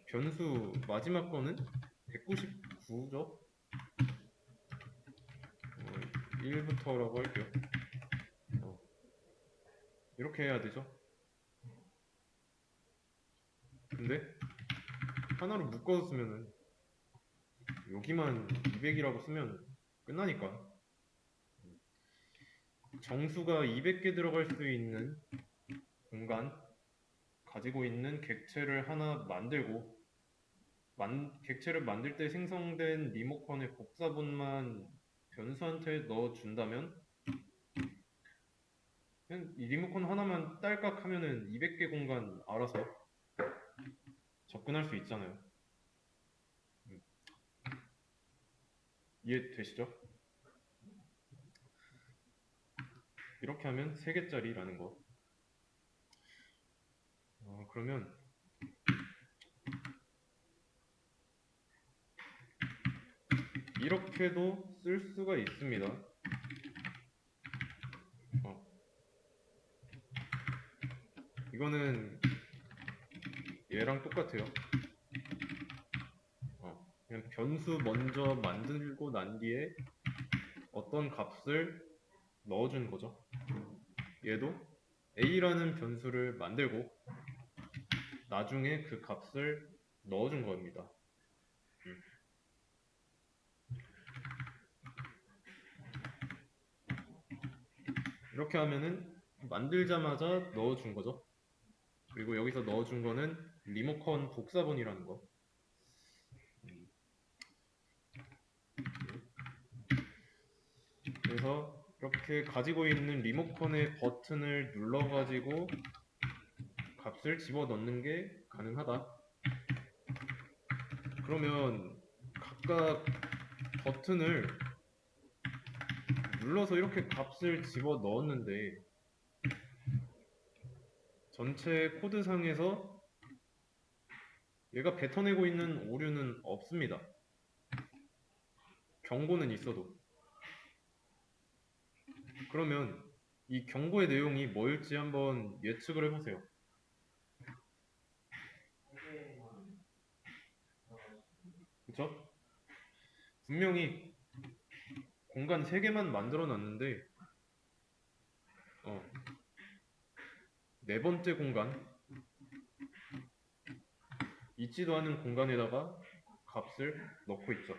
변수 마지막 거는 199죠? 1부터라고 할게요. 이렇게 해야 되죠. 근데 하나로 묶어서 쓰면은 여기만 200이라고 쓰면 끝나니까. 정수가 200개 들어갈 수 있는 공간 가지고 있는 객체를 하나 만들고 객체를 만들 때 생성된 리모컨의 복사본만 변수한테 넣어준다면 그냥 이 리모컨 하나만 딸깍 하면은 200개 공간 알아서 접근할 수 있잖아요. 이해되시죠? 이렇게 하면 3개짜리라는 거. 그러면 이렇게도 쓸 수가 있습니다. 이거는 얘랑 똑같아요. 그냥 변수 먼저 만들고 난 뒤에 어떤 값을 넣어주는 거죠. 얘도 a라는 변수를 만들고 나중에 그 값을 넣어준 겁니다. 이렇게 하면은 만들자마자 넣어준 거죠. 그리고 여기서 넣어준 거는 리모컨 복사본이라는 거. 그래서 이렇게 가지고 있는 리모컨의 버튼을 눌러가지고 값을 집어넣는 게 가능하다. 그러면 각각 버튼을 눌러서 이렇게 값을 집어넣었는데 전체 코드상에서 얘가 뱉어내고 있는 오류는 없습니다. 경고는 있어도. 그러면 이 경고의 내용이 뭐일지 한번 예측을 해보세요. 그쵸? 분명히 공간 3개만 만들어 놨는데 네 번째 공간 있지도 않은 공간에다가 값을 넣고 있죠.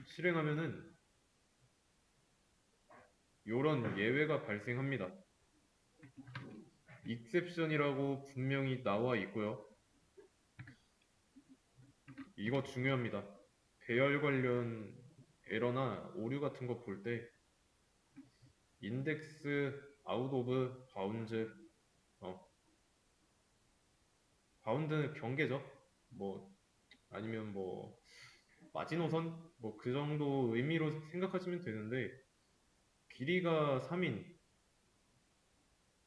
실행하면은 이런 예외가 발생합니다. exception이라고 분명히 나와 있고요. 이거 중요합니다. 배열 관련 에러나 오류 같은 거 볼 때 인덱스 아웃 오브 바운즈 바운드는 경계죠. 뭐 아니면 뭐 마지노선 뭐 그 정도 의미로 생각하시면 되는데 길이가 3인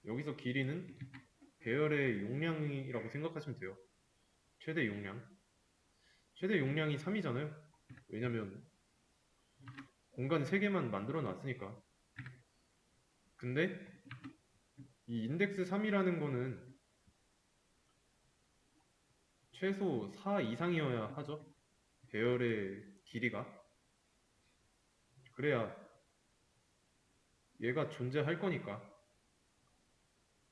여기서 길이는 배열의 용량이라고 생각하시면 돼요. 최대 용량. 최대 용량이 3이잖아요. 왜냐면 공간 3개만 만들어 놨으니까. 근데 이 인덱스 3이라는 거는 최소 4 이상이어야 하죠. 배열의 길이가. 그래야 얘가 존재할 거니까.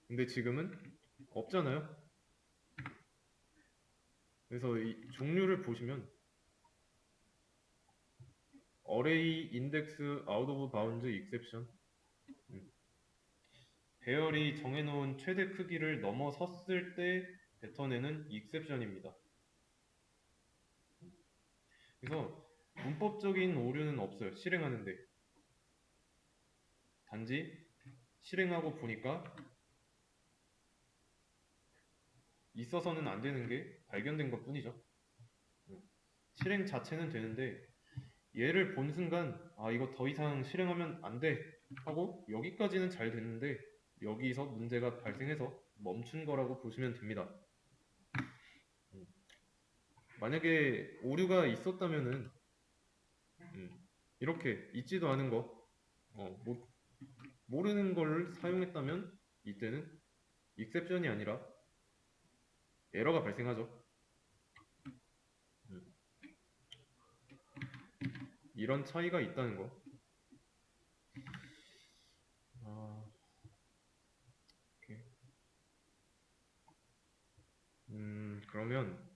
근데 지금은 없잖아요. 그래서 이 종류를 보시면 array index out of bounds exception 배열이 정해놓은 최대 크기를 넘어섰을 때 뱉어내는 exception입니다. 그래서 문법적인 오류는 없어요. 실행하는데. 단지 실행하고 보니까 있어서는 안 되는 게 발견된 것 뿐이죠. 실행 자체는 되는데 얘를 본 순간 아 이거 더 이상 실행하면 안 돼 하고 여기까지는 잘 됐는데 여기서 문제가 발생해서 멈춘 거라고 보시면 됩니다. 만약에 오류가 있었다면은 이렇게 있지도 않은 거 모르는 걸 사용했다면 이때는 익셉션이 아니라 에러가 발생하죠. 이런 차이가 있다는 거. 아, 오케이. 그러면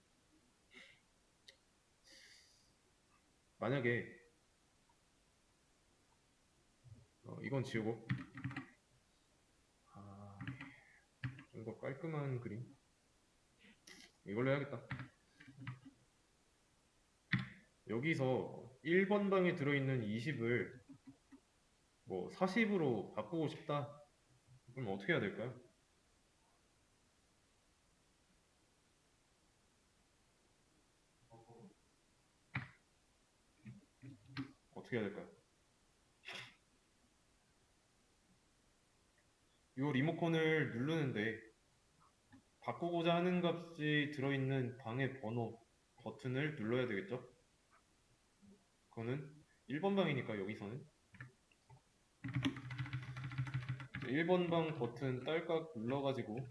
만약에 이건 지우고 좀 더 깔끔한 그림 이걸로 해야겠다. 여기서 1번 방에 들어있는 20을 뭐 40으로 바꾸고 싶다. 그럼 어떻게 해야 될까요? 어떻게 해야 될까요? 이 리모컨을 누르는데 바꾸고자 하는 값이 들어있는 방의 번호 버튼을 눌러야 되겠죠? 그거는 1번 방이니까 여기서는 1번 방 버튼 딸깍 눌러가지고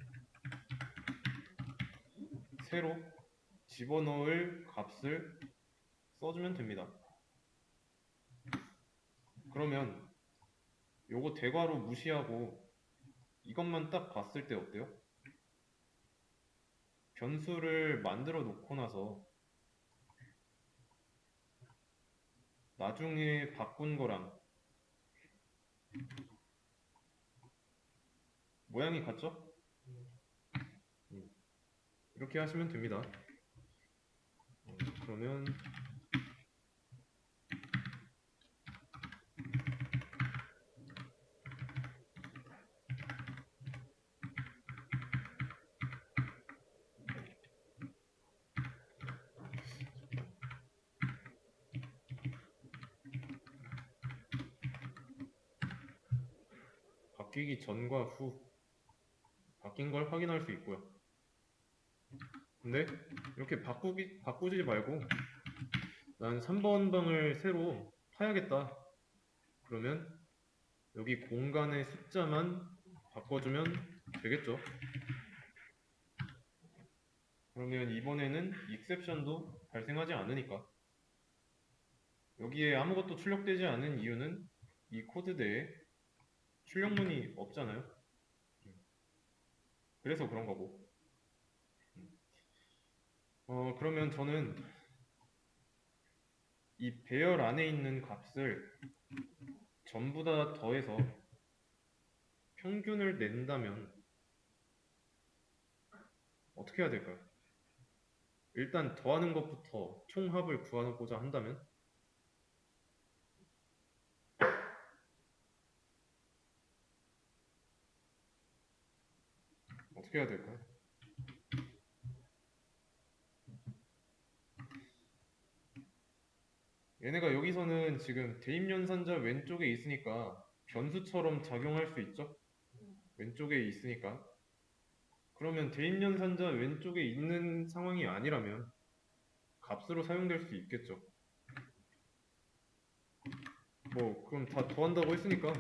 새로 집어넣을 값을 써주면 됩니다. 그러면 요거 대괄호 무시하고 이것만 딱 봤을 때 어때요? 변수를 만들어 놓고 나서 나중에 바꾼 거랑 모양이 같죠? 이렇게 하시면 됩니다. 그러면 바뀌기 전과 후 바뀐 걸 확인할 수 있고요. 근데 이렇게 바꾸지 말고 난 3번 방을 새로 파야겠다. 그러면 여기 공간의 숫자만 바꿔주면 되겠죠. 그러면 이번에는 익셉션도 발생하지 않으니까 여기에 아무것도 출력되지 않은 이유는 이 코드 내에 출력문이 없잖아요. 그래서 그런 거고. 그러면 저는 이 배열 안에 있는 값을 전부 다 더해서 평균을 낸다면 어떻게 해야 될까요? 일단 더하는 것부터 총합을 구하고자 한다면 어떻게 해야 될까요? 얘네가 여기서는 지금 대입연산자 왼쪽에 있으니까 변수처럼 작용할 수 있죠? 왼쪽에 있으니까. 그러면 대입연산자 왼쪽에 있는 상황이 아니라면 값으로 사용될 수 있겠죠. 뭐 그럼 다 더한다고 했으니까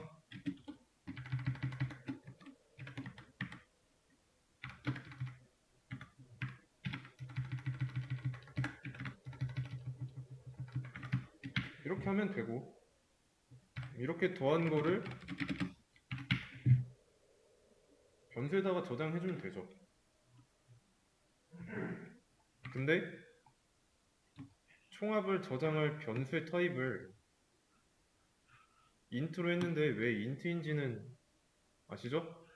이렇게 하면 되고 이렇게 더한 거를 변수에다가 저장해주면 되죠. 근데 총합을 저장할 변수의 타입을 int로 했는데 왜 int인지는 아시죠?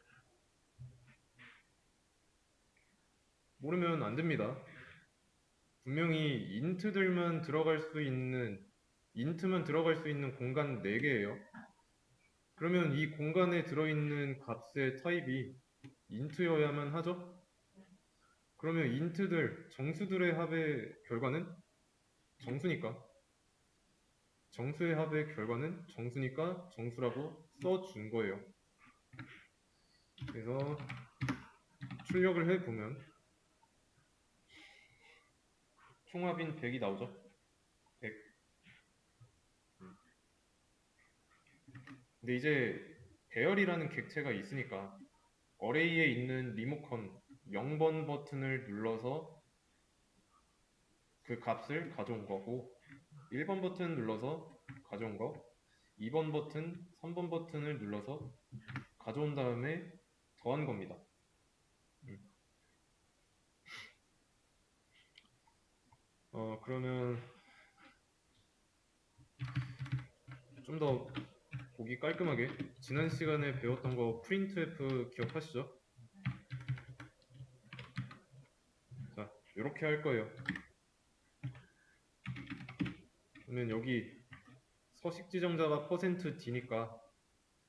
모르면 안 됩니다. 분명히 int만 들어갈 수 있는 공간 4개예요. 그러면 이 공간에 들어있는 값의 타입이 int여야만 하죠? 그러면 int들, 정수들의 합의 결과는 정수니까 정수의 합의 결과는 정수니까 정수라고 써준 거예요. 그래서 출력을 해보면 총합인 100이 나오죠. 100. 근데 이제 배열이라는 객체가 있으니까 어레이에 있는 리모컨 0번 버튼을 눌러서 그 값을 가져온 거고 1번 버튼 눌러서 가져온 거 2번 버튼, 3번 버튼을 눌러서 가져온 다음에 더한 겁니다. 그러면 좀 더 보기 깔끔하게 지난 시간에 배웠던 거 printf 기억하시죠? 자, 이렇게 할 거예요. 그러면 여기 서식 지정자가 %d니까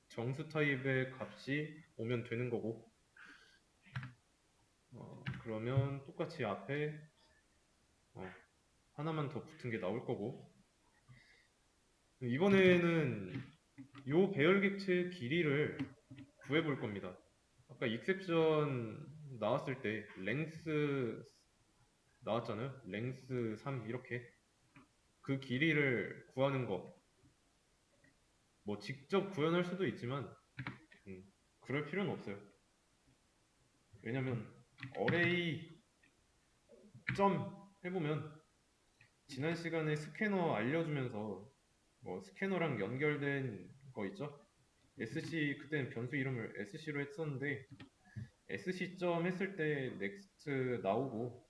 정수 타입의 값이 오면 되는 거고, 그러면 똑같이 앞에 하나만 더 붙은 게 나올 거고, 이번에는 요 배열객체의 길이를 구해 볼 겁니다. 아까 익셉션 나왔을 때 length 나왔잖아요. length 3 이렇게 그 길이를 구하는 거 뭐 직접 구현할 수도 있지만 그럴 필요는 없어요. 왜냐면 어레이 점 해보면 지난 시간에 스캐너 알려주면서 뭐 스캐너랑 연결된 거 있죠? SC 그때는 변수 이름을 SC로 했었는데 SC 점 했을 때 next 나오고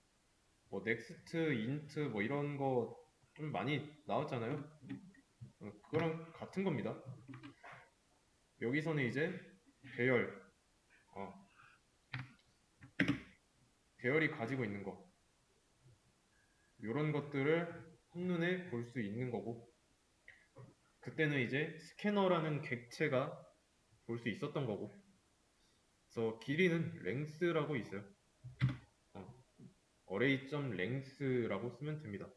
뭐 next int 뭐 이런 거 좀 많이 나왔잖아요. 그거랑 같은 겁니다. 여기서는 이제 배열 배열이 가지고 있는 거 이런 것들을 한눈에 볼 수 있는 거고 그때는 이제 스캐너라는 객체가 볼 수 있었던 거고 그래서 길이는 length라고 있어요. array.length라고 쓰면 됩니다.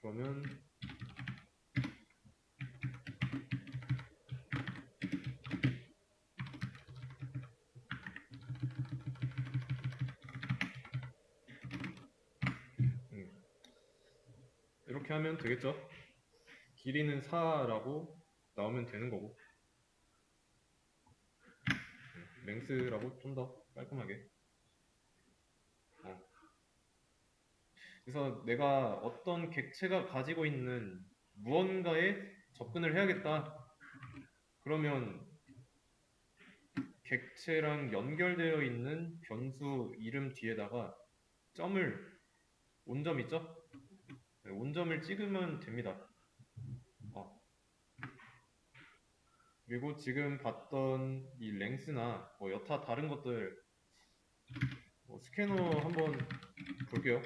그러면 이렇게 하면 되겠죠? 길이는 4라고 나오면 되는 거고 length라고 좀 더 깔끔하게 그래서 내가 어떤 객체가 가지고 있는 무언가에 접근을 해야겠다. 그러면 객체랑 연결되어 있는 변수 이름 뒤에다가 점을 온점 있죠? 네, 온점을 찍으면 됩니다. 그리고 지금 봤던 이 랭스나 뭐 여타 다른 것들 스캐너 한번 볼게요.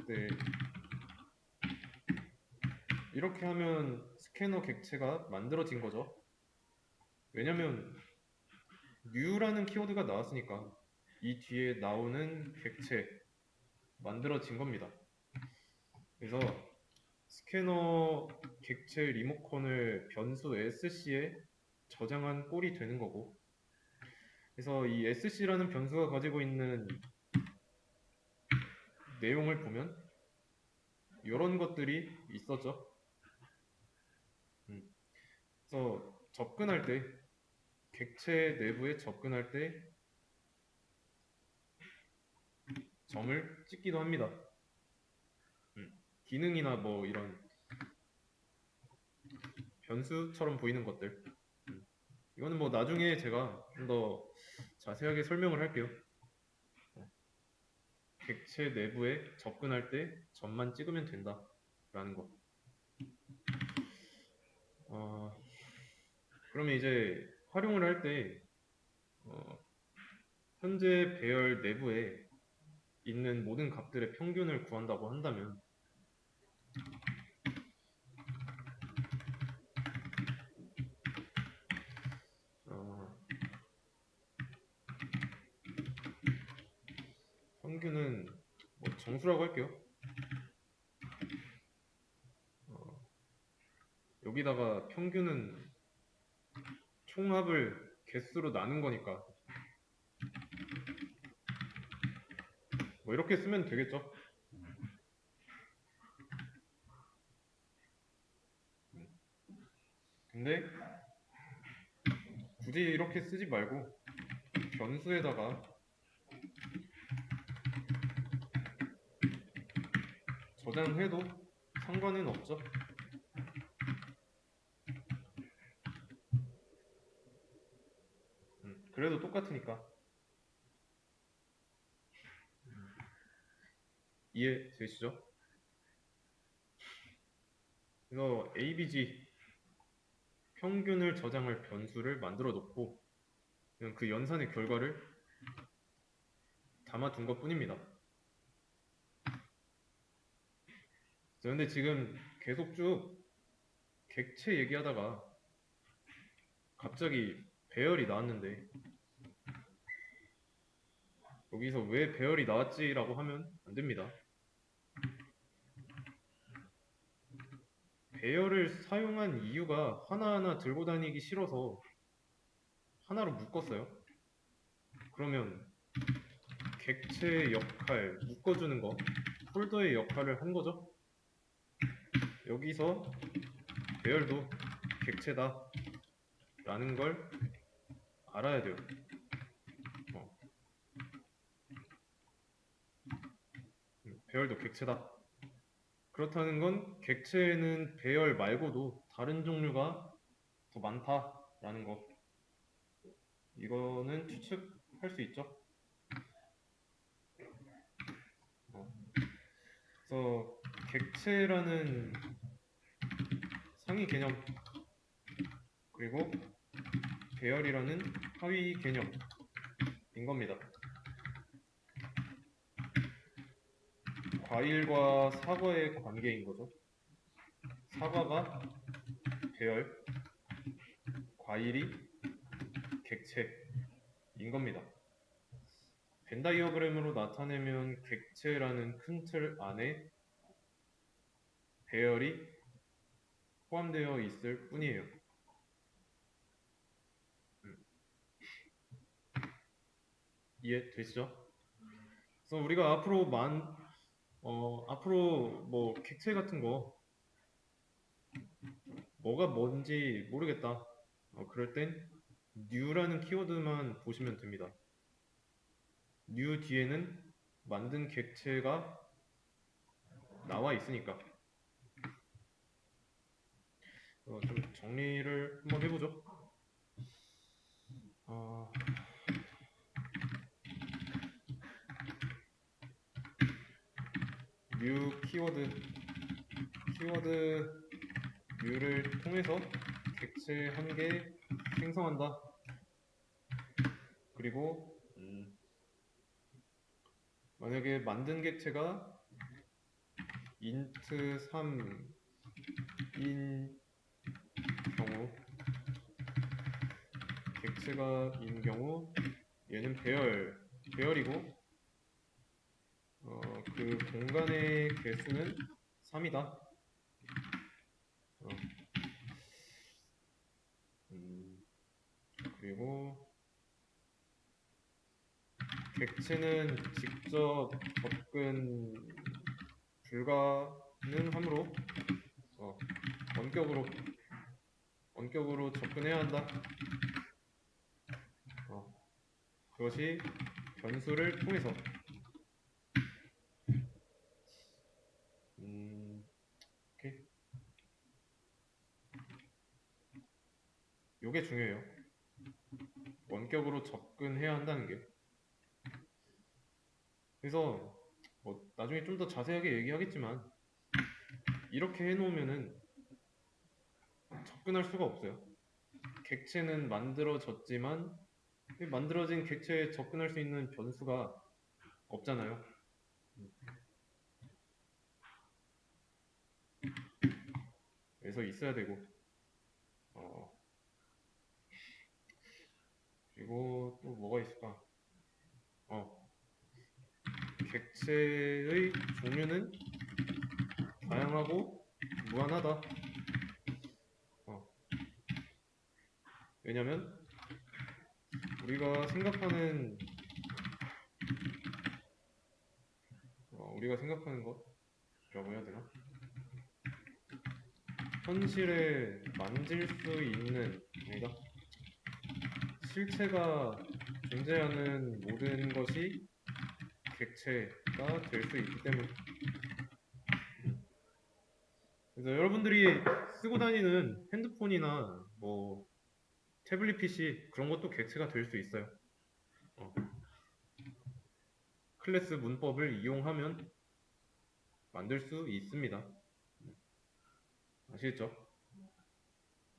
네, 이렇게 하면 스캐너 객체가 만들어진 거죠. 왜냐면 new라는 키워드가 나왔으니까 이 뒤에 나오는 객체 만들어진 겁니다. 그래서 스캐너 객체 리모컨을 변수 sc에 저장한 꼴이 되는 거고 그래서 이 sc라는 변수가 가지고 있는 내용을 보면 이런 것들이 있었죠. 그래서 접근할 때 객체 내부에 접근할 때 점을 찍기도 합니다. 기능이나 뭐 이런 변수처럼 보이는 것들 이거는 뭐 나중에 제가 좀 더 자세하게 설명을 할게요. 객체 내부에 접근할 때 점만 찍으면 된다 라는 거 그러면 이제 활용을 할 때 현재 배열 내부에 있는 모든 값들의 평균을 구한다고 한다면 평균은 뭐 정수라고 할게요. 여기다가 평균은 총합을 개수로 나눈 거니까 뭐 이렇게 쓰면 되겠죠. 근데 굳이 이렇게 쓰지 말고 변수에다가 저장해도 상관은 없죠. 그래도 똑같으니까. 이해되시죠? 그래서 ABG 평균을 저장할 변수를 만들어 놓고 그냥 그 연산의 결과를 담아둔 것 뿐입니다. 근데 지금 계속 쭉 객체 얘기하다가 갑자기 배열이 나왔는데 여기서 왜 배열이 나왔지라고 하면 안 됩니다. 배열을 사용한 이유가 하나하나 들고 다니기 싫어서 하나로 묶었어요. 그러면 객체의 역할, 묶어주는 거, 폴더의 역할을 한 거죠. 여기서 배열도 객체다 라는 걸 알아야 돼요. 배열도 객체다. 그렇다는 건 객체에는 배열 말고도 다른 종류가 더 많다라는 거. 이거는 추측할 수 있죠. 그래서 객체라는 상위 개념 그리고 배열이라는 하위 개념인 겁니다. 과일과 사과의 관계인 거죠. 사과가 배열, 과일이 객체인 겁니다. 벤 다이어그램으로 나타내면 객체라는 큰 틀 안에 배열이 포함되어 있을 뿐이에요. 이해되시죠? 그래서 우리가 앞으로 뭐 객체 같은 거 뭐가 뭔지 모르겠다. 그럴 땐 new라는 키워드만 보시면 됩니다. new 뒤에는 만든 객체가 나와 있으니까. 좀 정리를 한번 해보죠. new 키워드 new를 통해서 객체 한 개 생성한다. 그리고 만약에 만든 객체가 int 3인 경우 객체가 인 경우 얘는 배열이고 그 공간의 개수는 3이다. 그리고 객체는 직접 접근 불가능하므로 원격으로 접근해야 한다. 그것이 변수를 통해서 오케이. 요게 중요해요. 원격으로 접근해야 한다는 게. 그래서 뭐 나중에 좀 더 자세하게 얘기하겠지만 이렇게 해놓으면은 접근할 수가 없어요. 객체는 만들어졌지만 만들어진 객체에 접근할 수 있는 변수가 없잖아요. 그래서 있어야 되고 그리고 또 뭐가 있을까? 객체의 종류는 다양하고 무한하다. 왜냐면 우리가 생각하는 것이라고 해야 되나? 현실에 만질 수 있는 아니다. 실체가 존재하는 모든 것이 객체가 될 수 있기 때문에 그래서 여러분들이 쓰고 다니는 핸드폰이나 뭐 태블릿 PC 그런 것도 객체가 될 수 있어요. 어, 클래스 문법을 이용하면 만들 수 있습니다. 아시겠죠?